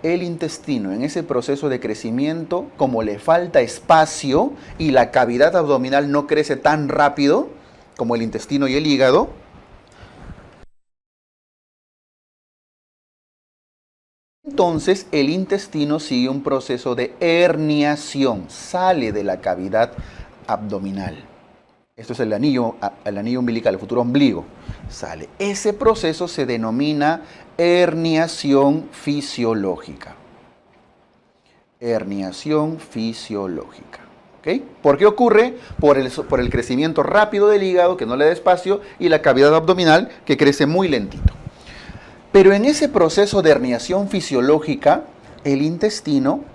El intestino, en ese proceso de crecimiento, como le falta espacio y la cavidad abdominal no crece tan rápido como el intestino y el hígado, entonces el intestino sigue un proceso de herniación, sale de la cavidad abdominal. Esto es el anillo umbilical, el futuro ombligo. Sale. Ese proceso se denomina herniación fisiológica. Herniación fisiológica. ¿Okay? ¿Por qué ocurre? Por el crecimiento rápido del hígado, que no le da espacio, y la cavidad abdominal, que crece muy lentito. Pero en ese proceso de herniación fisiológica, el intestino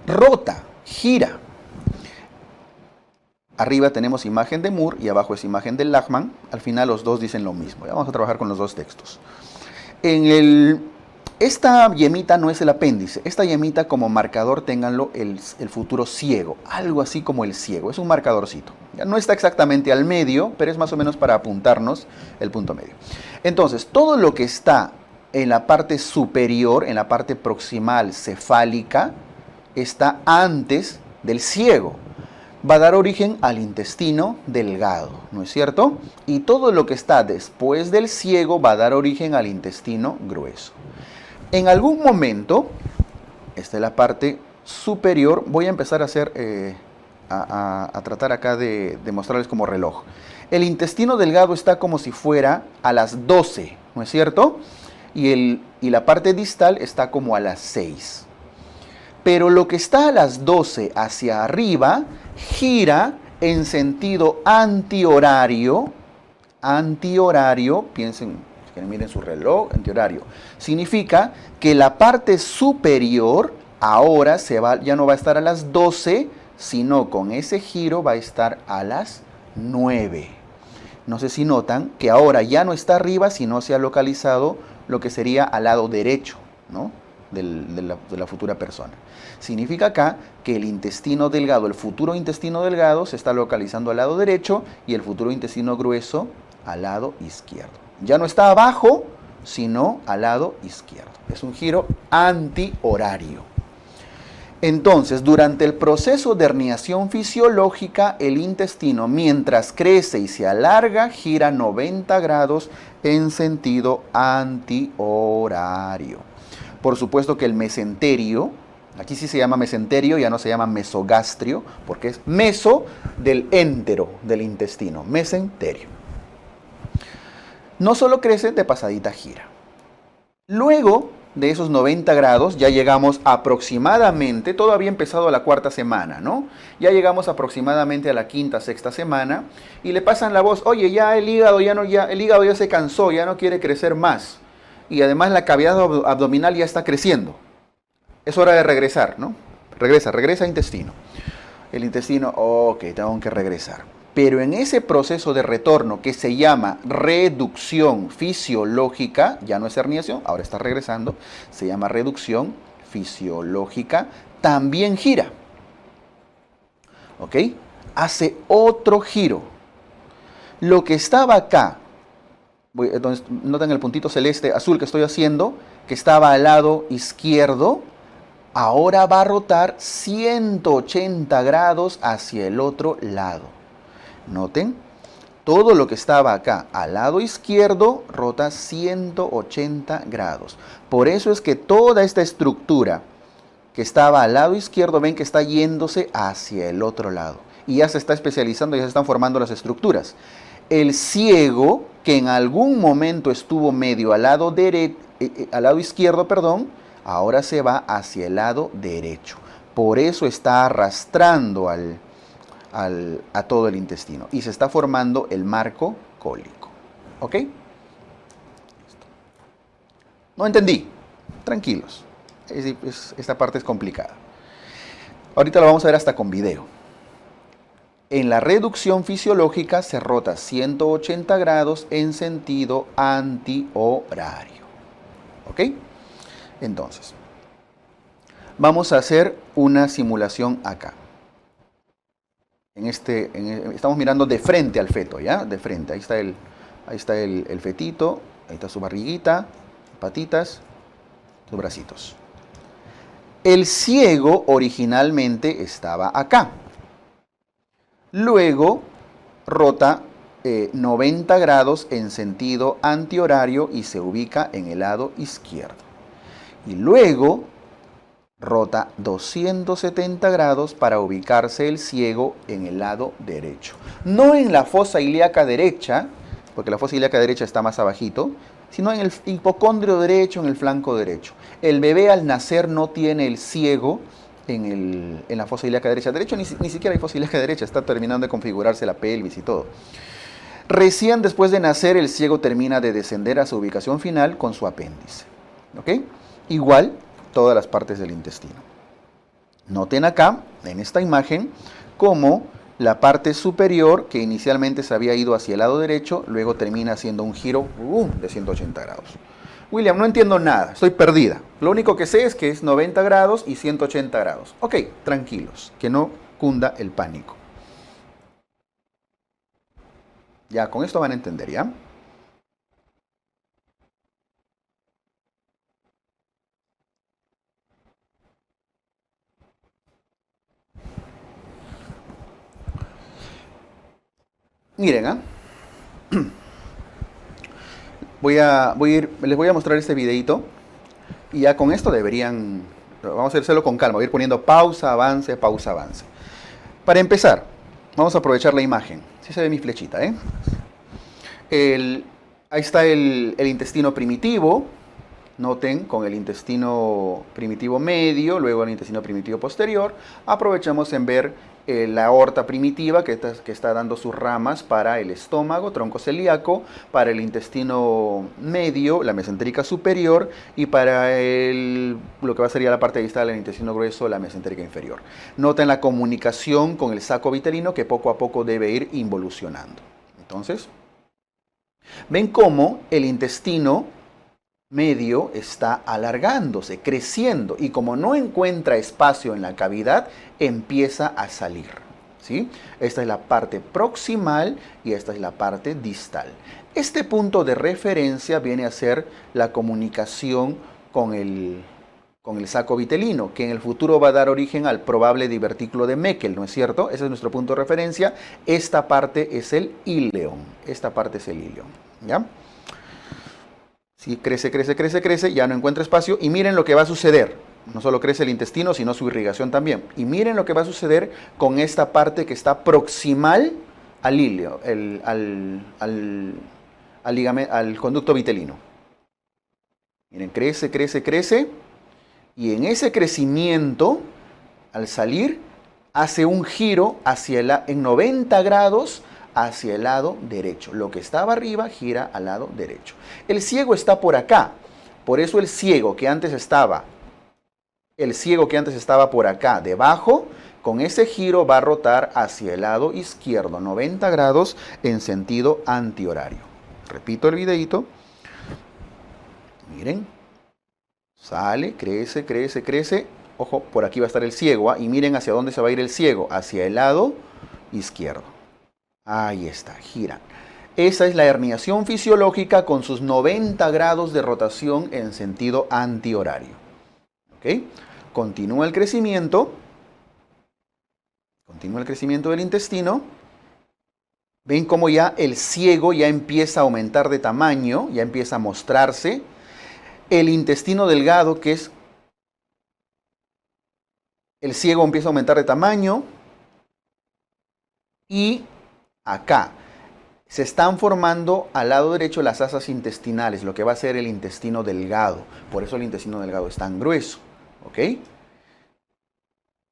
rota, gira. Arriba tenemos imagen de Moore y abajo es imagen de Lachman. Al final los dos dicen lo mismo. Ya vamos a trabajar con los dos textos. Esta yemita no es el apéndice. Esta yemita, como marcador, ténganlo el futuro ciego. Algo así como el ciego. Es un marcadorcito. Ya no está exactamente al medio, pero es más o menos para apuntarnos el punto medio. Entonces, todo lo que está en la parte superior, en la parte proximal cefálica, está antes del ciego. Va a dar origen al intestino delgado, ¿no es cierto? Y todo lo que está después del ciego va a dar origen al intestino grueso. En algún momento, esta es la parte superior, voy a empezar a hacer, a tratar acá de mostrarles como reloj. El intestino delgado está como si fuera a las 12, ¿no es cierto? Y la parte distal está como a las 6. Pero lo que está a las 12 hacia arriba gira en sentido antihorario. Antihorario, piensen, si quieren miren su reloj, antihorario. Significa que la parte superior ahora ya no va a estar a las 12, sino con ese giro va a estar a las 9. No sé si notan que ahora ya no está arriba, sino se ha localizado lo que sería al lado derecho, ¿no? de la futura persona. Significa acá que el intestino delgado, el futuro intestino delgado se está localizando al lado derecho y el futuro intestino grueso al lado izquierdo. Ya no está abajo, sino al lado izquierdo. Es un giro antihorario. Entonces, durante el proceso de herniación fisiológica, el intestino, mientras crece y se alarga, gira 90 grados en sentido antihorario. Por supuesto que el mesenterio, aquí sí se llama mesenterio, ya no se llama mesogastrio, porque es meso del éntero del intestino, mesenterio. No solo crece, de pasadita gira. Luego de esos 90 grados ya llegamos aproximadamente, todo había empezado a la cuarta semana, ¿no? Ya llegamos aproximadamente a la quinta, sexta semana y le pasan la voz, oye, ya el hígado ya se cansó, ya no quiere crecer más. Y además la cavidad abdominal ya está creciendo. Es hora de regresar, ¿no? Regresa intestino. El intestino, ok, tengo que regresar. Pero en ese proceso de retorno que se llama reducción fisiológica, ya no es herniación, ahora está regresando, se llama reducción fisiológica, también gira. ¿Ok? Hace otro giro. Lo que estaba acá, entonces, noten el puntito celeste azul que estoy haciendo, que estaba al lado izquierdo, ahora va a rotar 180 grados hacia el otro lado. Noten, todo lo que estaba acá al lado izquierdo rota 180 grados. Por eso es que toda esta estructura que estaba al lado izquierdo, ven que está yéndose hacia el otro lado. Y ya se está especializando, ya se están formando las estructuras. El ciego, que en algún momento estuvo medio al lado izquierdo, ahora se va hacia el lado derecho. Por eso está arrastrando a todo el intestino. Y se está formando el marco cólico. ¿Ok? No entendí. Tranquilos. Esta parte es complicada. Ahorita lo vamos a ver hasta con video. En la reducción fisiológica se rota 180 grados en sentido antihorario. ¿Ok? Entonces, vamos a hacer una simulación acá. Estamos mirando de frente al feto, ¿ya? De frente. Ahí está el fetito, ahí está su barriguita, patitas, sus bracitos. El ciego originalmente estaba acá. Luego rota 90 grados en sentido antihorario y se ubica en el lado izquierdo. Y luego rota 270 grados para ubicarse el ciego en el lado derecho. No en la fosa ilíaca derecha, porque la fosa ilíaca derecha está más abajito, sino en el hipocondrio derecho, en el flanco derecho. El bebé al nacer no tiene el ciego en la fosa ilíaca derecha. De hecho, ni siquiera hay fosa ilíaca derecha, está terminando de configurarse la pelvis y todo. Recién después de nacer, el ciego termina de descender a su ubicación final con su apéndice. ¿Ok? Igual, todas las partes del intestino. Noten acá, en esta imagen, cómo la parte superior, que inicialmente se había ido hacia el lado derecho, luego termina haciendo un giro de 180 grados. William, no entiendo nada, estoy perdida. Lo único que sé es que es 90 grados y 180 grados. Ok, tranquilos, que no cunda el pánico. Ya, con esto van a entender, ¿ya? Miren, les voy a mostrar este videito y ya con esto vamos a hacerlo con calma, voy a ir poniendo pausa, avance, pausa, avance. Para empezar, vamos a aprovechar la imagen. Sí se ve mi flechita, ¿eh? Ahí está el intestino primitivo. Noten, con el intestino primitivo medio, luego el intestino primitivo posterior. Aprovechamos en ver la aorta primitiva que está dando sus ramas para el estómago, tronco celíaco, para el intestino medio, la mesentérica superior, y para lo que sería la parte distal del intestino grueso, la mesentérica inferior. Noten la comunicación con el saco vitelino que poco a poco debe ir involucionando. Entonces, ven cómo el intestino medio está alargándose, creciendo, y como no encuentra espacio en la cavidad, empieza a salir, ¿sí? Esta es la parte proximal y esta es la parte distal. Este punto de referencia viene a ser la comunicación con el saco vitelino, que en el futuro va a dar origen al probable divertículo de Meckel, ¿no es cierto? Ese es nuestro punto de referencia. Esta parte es el íleon. Esta parte es el íleon, ¿ya? Si crece, crece, crece, crece, ya no encuentra espacio. Y miren lo que va a suceder. No solo crece el intestino, sino su irrigación también. Y miren lo que va a suceder con esta parte que está proximal al íleo, al conducto vitelino. Miren, crece, crece, crece. Y en ese crecimiento, al salir, hace un giro en 90 grados hacia el lado derecho. Lo que estaba arriba gira al lado derecho. El ciego está por acá. Por eso el ciego que antes estaba por acá debajo, con ese giro va a rotar hacia el lado izquierdo, 90 grados en sentido antihorario. Repito el videito. Miren. Sale, crece, crece, crece. Ojo, por aquí va a estar el ciego. Y miren hacia dónde se va a ir el ciego. Hacia el lado izquierdo. Ahí está, gira. Esa es la herniación fisiológica con sus 90 grados de rotación en sentido antihorario. ¿Ok? continúa el crecimiento del intestino. Ven cómo ya el ciego ya empieza a aumentar de tamaño, ya empieza a mostrarse. El intestino delgado, que es el ciego, empieza a aumentar de tamaño. Y acá se están formando al lado derecho las asas intestinales, lo que va a ser el intestino delgado. Por eso el intestino delgado es tan grueso. ¿Ok?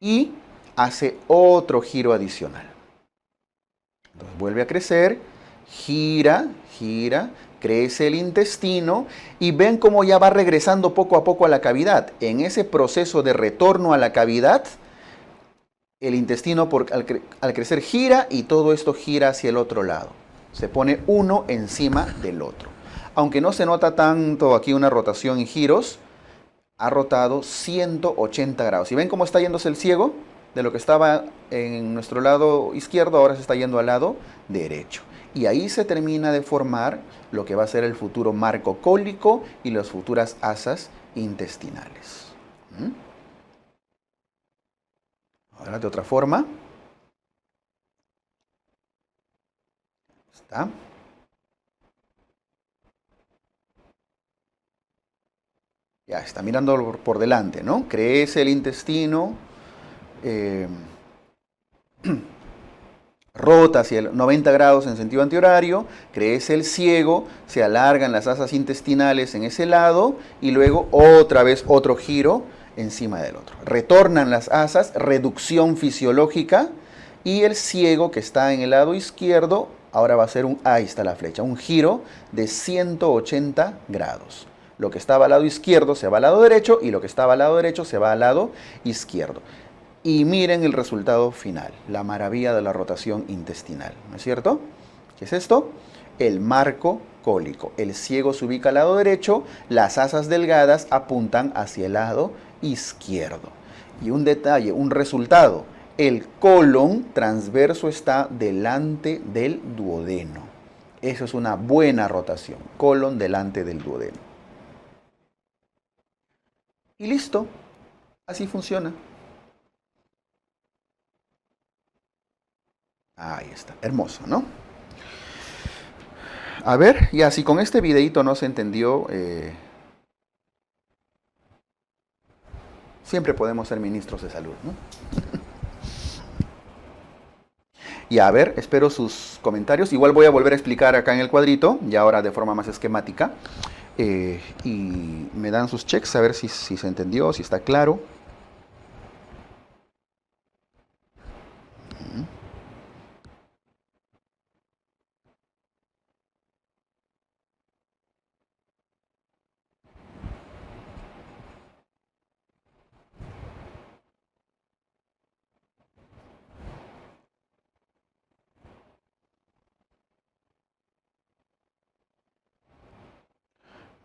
Y hace otro giro adicional. Entonces vuelve a crecer, gira, crece el intestino y ven cómo ya va regresando poco a poco a la cavidad. En ese proceso de retorno a la cavidad, el intestino al crecer gira y todo esto gira hacia el otro lado. Se pone uno encima del otro. Aunque no se nota tanto aquí una rotación y giros, ha rotado 180 grados. ¿Y ven cómo está yéndose el ciego? De lo que estaba en nuestro lado izquierdo, ahora se está yendo al lado derecho. Y ahí se termina de formar lo que va a ser el futuro marco cólico y las futuras asas intestinales. Ahora de otra forma. ¿Está? Ya está mirando por delante, ¿no? Crece el intestino. Rota hacia el 90 grados en sentido antihorario, crece el ciego, se alargan las asas intestinales en ese lado y luego otra vez otro giro encima del otro. Retornan las asas, reducción fisiológica y el ciego que está en el lado izquierdo ahora va a ser ahí está la flecha, un giro de 180 grados. Lo que estaba al lado izquierdo se va al lado derecho y lo que estaba al lado derecho se va al lado izquierdo. Y miren el resultado final, la maravilla de la rotación intestinal, ¿no es cierto? ¿Qué es esto? El marco cólico. El ciego se ubica al lado derecho, las asas delgadas apuntan hacia el lado izquierdo. Y un detalle, un resultado, el colon transverso está delante del duodeno. Eso es una buena rotación, colon delante del duodeno. Y listo, así funciona. Ahí está, hermoso, ¿no? A ver, ya si con este videito no se entendió, siempre podemos ser ministros de salud, ¿no? Y a ver, espero sus comentarios. Igual voy a volver a explicar acá en el cuadrito, ya ahora de forma más esquemática. Y me dan sus checks a ver si se entendió, si está claro.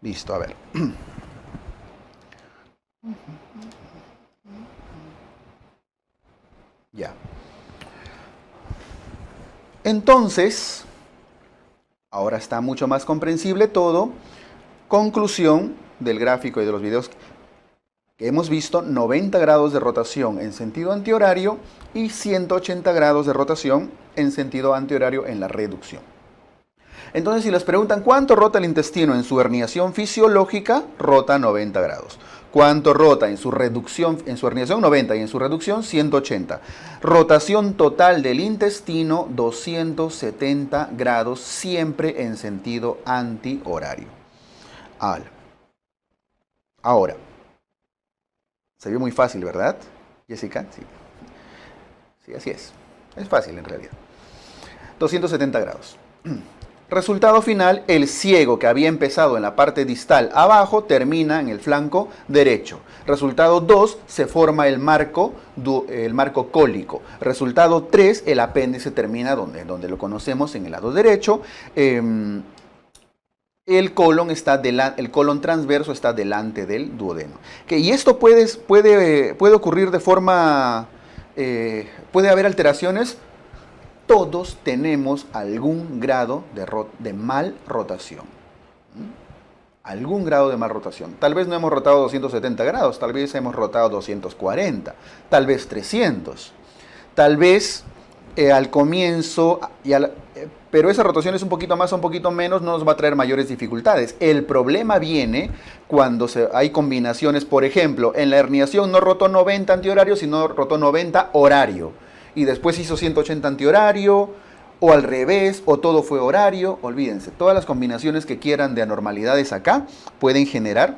Listo, a ver. Ya. Entonces, ahora está mucho más comprensible todo. Conclusión del gráfico y de los videos que hemos visto: 90 grados de rotación en sentido antihorario y 180 grados de rotación en sentido antihorario en la reducción. Entonces, si les preguntan cuánto rota el intestino en su herniación fisiológica, rota 90 grados. ¿Cuánto rota en su reducción, en su herniación? 90 y en su reducción 180. Rotación total del intestino 270 grados, siempre en sentido antihorario. Ahora, se vio muy fácil, ¿verdad, Jessica? Sí. Sí, así es. Es fácil en realidad. 270 grados. Resultado final, el ciego que había empezado en la parte distal abajo termina en el flanco derecho. Resultado 2, se forma el marco cólico. Resultado 3, el apéndice termina donde lo conocemos, en el lado derecho. El colon transverso está delante del duodeno. Y esto puede ocurrir de forma... puede haber alteraciones. Todos tenemos algún grado de mal rotación. algún grado de mal rotación. Tal vez no hemos rotado 270 grados, tal vez hemos rotado 240, tal vez 300. Tal vez al comienzo, pero esa rotación es un poquito más o un poquito menos, no nos va a traer mayores dificultades. El problema viene cuando hay combinaciones, por ejemplo, en la herniación no rotó 90 antihorario, sino rotó 90 horario. Y después hizo 180 antihorario, o al revés, o todo fue horario. Olvídense, todas las combinaciones que quieran de anormalidades acá pueden generar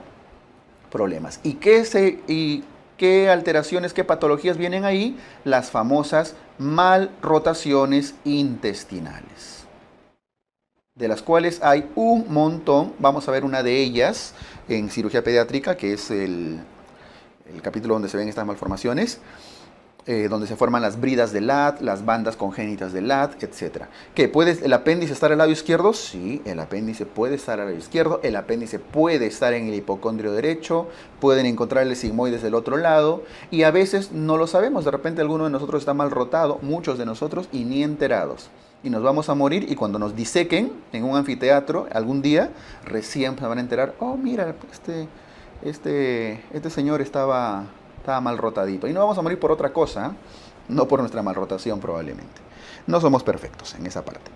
problemas. ¿Y qué alteraciones, qué patologías vienen ahí? Las famosas malrotaciones intestinales, de las cuales hay un montón. Vamos a ver una de ellas en cirugía pediátrica, que es el capítulo donde se ven estas malformaciones, donde se forman las bridas de Ladd, las bandas congénitas de Ladd, etc. ¿Qué? ¿Puede el apéndice estar al lado izquierdo? Sí, el apéndice puede estar al lado izquierdo, el apéndice puede estar en el hipocondrio derecho, pueden encontrar el sigmoides del otro lado, y a veces no lo sabemos, de repente alguno de nosotros está mal rotado, muchos de nosotros, y ni enterados. Y nos vamos a morir, y cuando nos disequen en un anfiteatro algún día, recién se van a enterar, oh mira, este señor estaba mal rotadito. Y no vamos a morir por otra cosa, no por nuestra mal rotación probablemente. No somos perfectos en esa parte.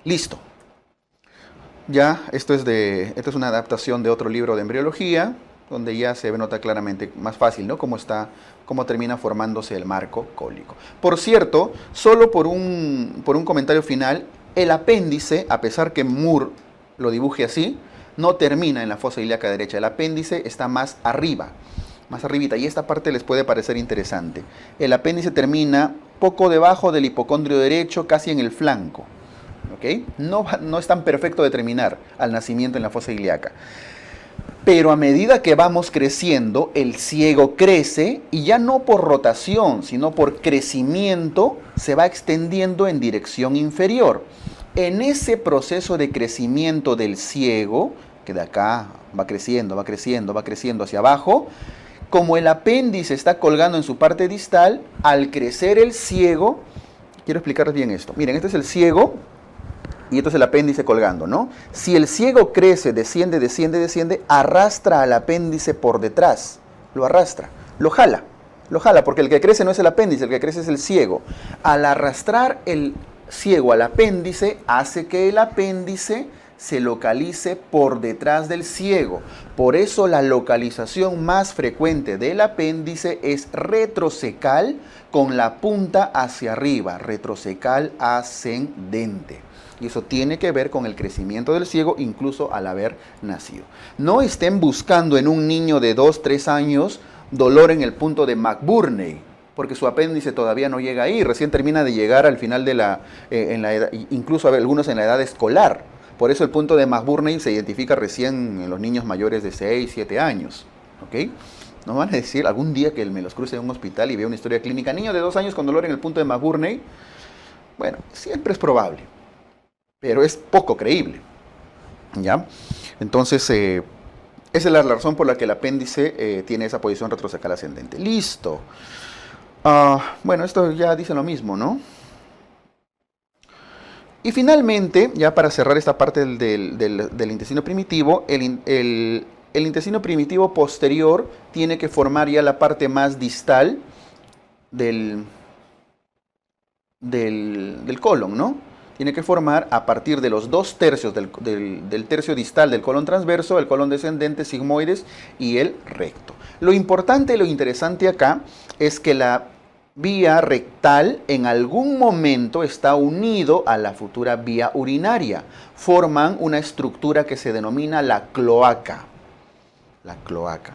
Listo. Ya, esto es una adaptación de otro libro de embriología, donde ya se nota claramente más fácil, ¿no? Cómo termina formándose el marco cólico. Por cierto, solo por un comentario final, el apéndice, a pesar que Moore lo dibuje así, no termina en la fosa ilíaca derecha. El apéndice está más arriba. Más arribita, y esta parte les puede parecer interesante. El apéndice termina poco debajo del hipocondrio derecho, casi en el flanco. ¿Ok? No es tan perfecto de terminar al nacimiento en la fosa ilíaca. Pero a medida que vamos creciendo, el ciego crece, y ya no por rotación, sino por crecimiento, se va extendiendo en dirección inferior. En ese proceso de crecimiento del ciego, que de acá va creciendo, va creciendo, va creciendo hacia abajo, como el apéndice está colgando en su parte distal, al crecer el ciego, quiero explicarles bien esto. Miren, este es el ciego y este es el apéndice colgando, ¿no? Si el ciego crece, desciende, desciende, desciende, arrastra al apéndice por detrás, lo arrastra, lo jala, porque el que crece no es el apéndice, el que crece es el ciego. Al arrastrar el ciego al apéndice, hace que el apéndice se localice por detrás del ciego. Por eso la localización más frecuente del apéndice es retrocecal, con la punta hacia arriba, retrocecal ascendente. Y eso tiene que ver con el crecimiento del ciego, incluso al haber nacido. No estén buscando en un niño de 2, 3 años dolor en el punto de McBurney, porque su apéndice todavía no llega ahí, recién termina de llegar al final de en la edad, incluso algunos en la edad escolar. Por eso el punto de McBurney se identifica recién en los niños mayores de 6, 7 años. ¿Ok? Nos van a decir algún día que me los cruce en un hospital y vea una historia clínica. Niño de 2 años con dolor en el punto de McBurney. Bueno, siempre es probable, pero es poco creíble. ¿Ya? Entonces, esa es la razón por la que el apéndice tiene esa posición retrocecal ascendente. Listo. Bueno, esto ya dice lo mismo, ¿no? Y finalmente, ya para cerrar esta parte del intestino primitivo, el intestino primitivo posterior tiene que formar ya la parte más distal del colon, ¿no? Tiene que formar a partir de los 2/3 del tercio distal del colon transverso, el colon descendente, sigmoides y el recto. Lo importante y lo interesante acá es que la vía rectal en algún momento está unido a la futura vía urinaria. Forman una estructura que se denomina la cloaca. La cloaca.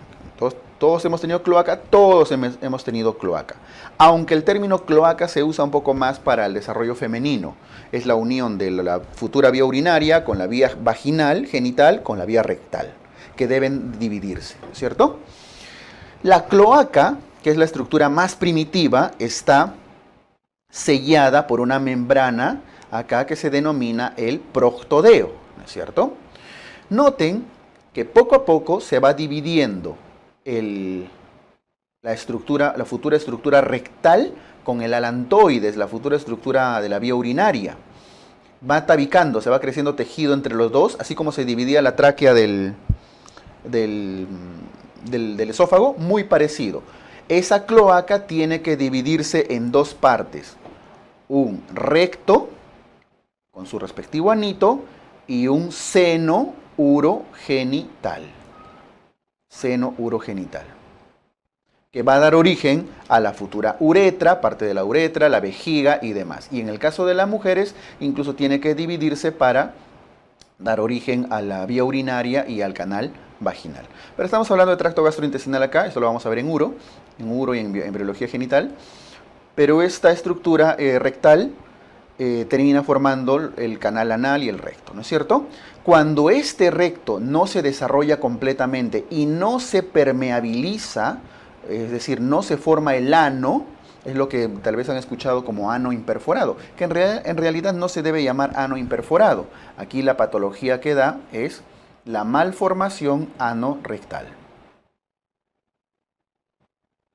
Todos hemos tenido cloaca, todos hemos tenido cloaca. Aunque el término cloaca se usa un poco más para el desarrollo femenino. Es la unión de la futura vía urinaria con la vía vaginal, genital, con la vía rectal, que deben dividirse, ¿cierto? La cloaca, que es la estructura más primitiva, está sellada por una membrana acá que se denomina el proctodeo, ¿no es cierto? Noten que poco a poco se va dividiendo la futura estructura rectal con el alantoides, la futura estructura de la vía urinaria. va tabicando, se va creciendo tejido entre los dos, así como se dividía la tráquea del, del esófago, muy parecido. Esa cloaca tiene que dividirse en dos partes. Un recto, con su respectivo anito, y un seno urogenital. Seno urogenital. Que va a dar origen a la futura uretra, parte de la uretra, la vejiga y demás. Y en el caso de las mujeres, incluso tiene que dividirse para dar origen a la vía urinaria y al canal vaginal. Pero estamos hablando de tracto gastrointestinal acá, esto lo vamos a ver en uro y en embriología genital. Pero esta estructura rectal termina formando el canal anal y el recto, ¿no es cierto? Cuando este recto no se desarrolla completamente y no se permeabiliza, es decir, no se forma el ano, es lo que tal vez han escuchado como ano imperforado, que en realidad no se debe llamar ano imperforado. Aquí la patología que da es la malformación anorrectal.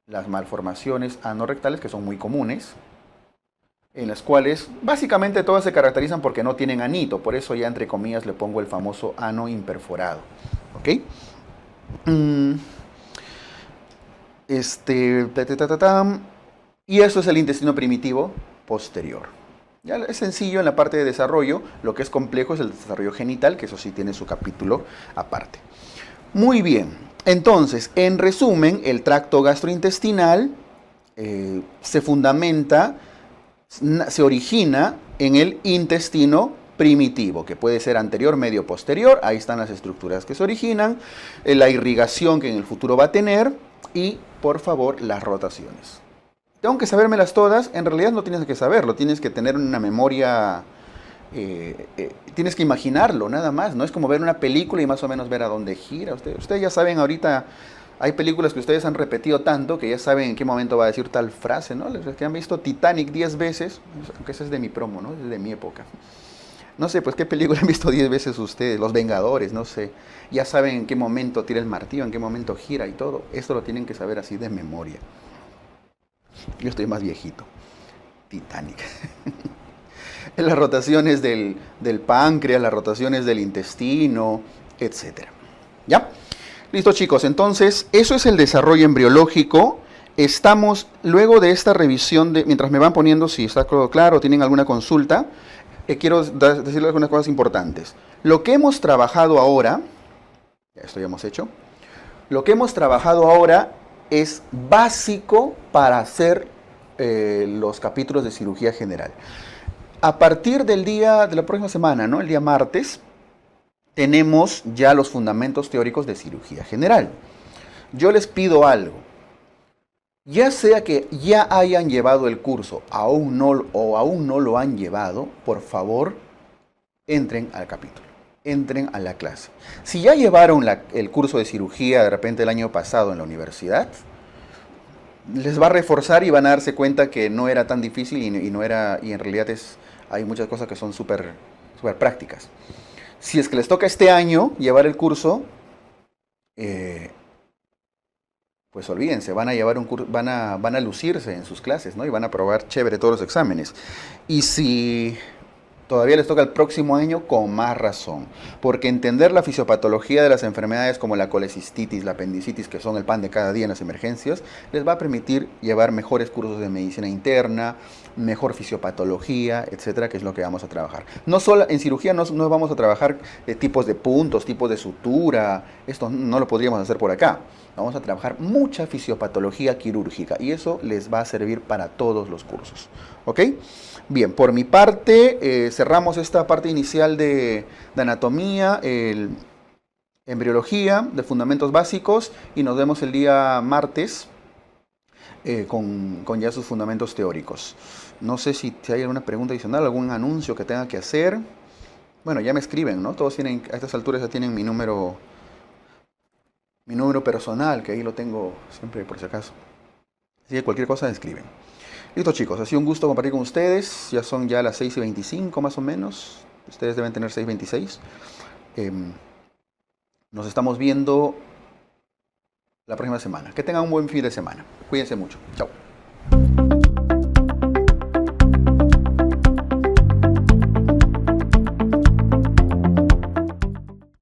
Las malformaciones anorrectales, que son muy comunes, en las cuales básicamente todas se caracterizan porque no tienen anito, por eso ya entre comillas le pongo el famoso ano imperforado. ¿Ok? Y eso es el intestino primitivo posterior. Ya es sencillo en la parte de desarrollo, lo que es complejo es el desarrollo genital, que eso sí tiene su capítulo aparte. Muy bien, entonces, en resumen, el tracto gastrointestinal se fundamenta, se origina en el intestino primitivo, que puede ser anterior, medio, posterior. Ahí están las estructuras que se originan, la irrigación que en el futuro va a tener y, por favor, las rotaciones. Tengo que sabérmelas todas. En realidad no tienes que saberlo, tienes que tener una memoria, tienes que imaginarlo, nada más. No es como ver una película y más o menos ver a dónde gira. Ustedes ya saben ahorita, hay películas que ustedes han repetido tanto que ya saben en qué momento va a decir tal frase, ¿no? Los que han visto Titanic 10 veces, aunque esa es de mi promo, ¿no? Es de mi época. No sé, pues qué película han visto 10 veces ustedes, Los Vengadores, no sé. Ya saben en qué momento tira el martillo, en qué momento gira y todo. Esto lo tienen que saber así de memoria. Yo estoy más viejito. Titanic. En las rotaciones del páncreas, las rotaciones del intestino, etc. ¿Ya? Listo, chicos. Entonces, eso es el desarrollo embriológico. Estamos, luego de esta revisión, mientras me van poniendo si está todo claro, tienen alguna consulta, quiero decirles algunas cosas importantes. Lo que hemos trabajado ahora, esto ya hemos hecho, lo que hemos trabajado ahora es básico para hacer los capítulos de cirugía general. A partir del día de la próxima semana, ¿no? El día martes, tenemos ya los fundamentos teóricos de cirugía general. Yo les pido algo. Ya sea que ya hayan llevado el curso aún no lo han llevado, por favor, entren al capítulo, entren a la clase. Si ya llevaron el curso de cirugía de repente el año pasado en la universidad, les va a reforzar y van a darse cuenta que no era tan difícil y en realidad hay muchas cosas que son súper prácticas. Si es que les toca este año llevar el curso, pues olvídense, van a llevar un curso, van a lucirse en sus clases, ¿no? Y van a probar chévere todos los exámenes. Y si todavía les toca el próximo año, con más razón. Porque entender la fisiopatología de las enfermedades como la colecistitis, la apendicitis, que son el pan de cada día en las emergencias, les va a permitir llevar mejores cursos de medicina interna, mejor fisiopatología, etcétera, que es lo que vamos a trabajar. No solo en cirugía no vamos a trabajar tipos de puntos, tipos de sutura, esto no lo podríamos hacer por acá. Vamos a trabajar mucha fisiopatología quirúrgica y eso les va a servir para todos los cursos. ¿Ok? Bien, por mi parte, cerramos esta parte inicial de anatomía, embriología, de fundamentos básicos y nos vemos el día martes con ya sus fundamentos teóricos. No sé si hay alguna pregunta adicional, algún anuncio que tenga que hacer. Bueno, ya me escriben, ¿no? Todos tienen, a estas alturas ya tienen mi número personal, que ahí lo tengo siempre por si acaso. Así que cualquier cosa me escriben. Listo, chicos, ha sido un gusto compartir con ustedes. Ya son las 6:25 más o menos. Ustedes deben tener 6:26. Nos estamos viendo la próxima semana. Que tengan un buen fin de semana. Cuídense mucho. Chao.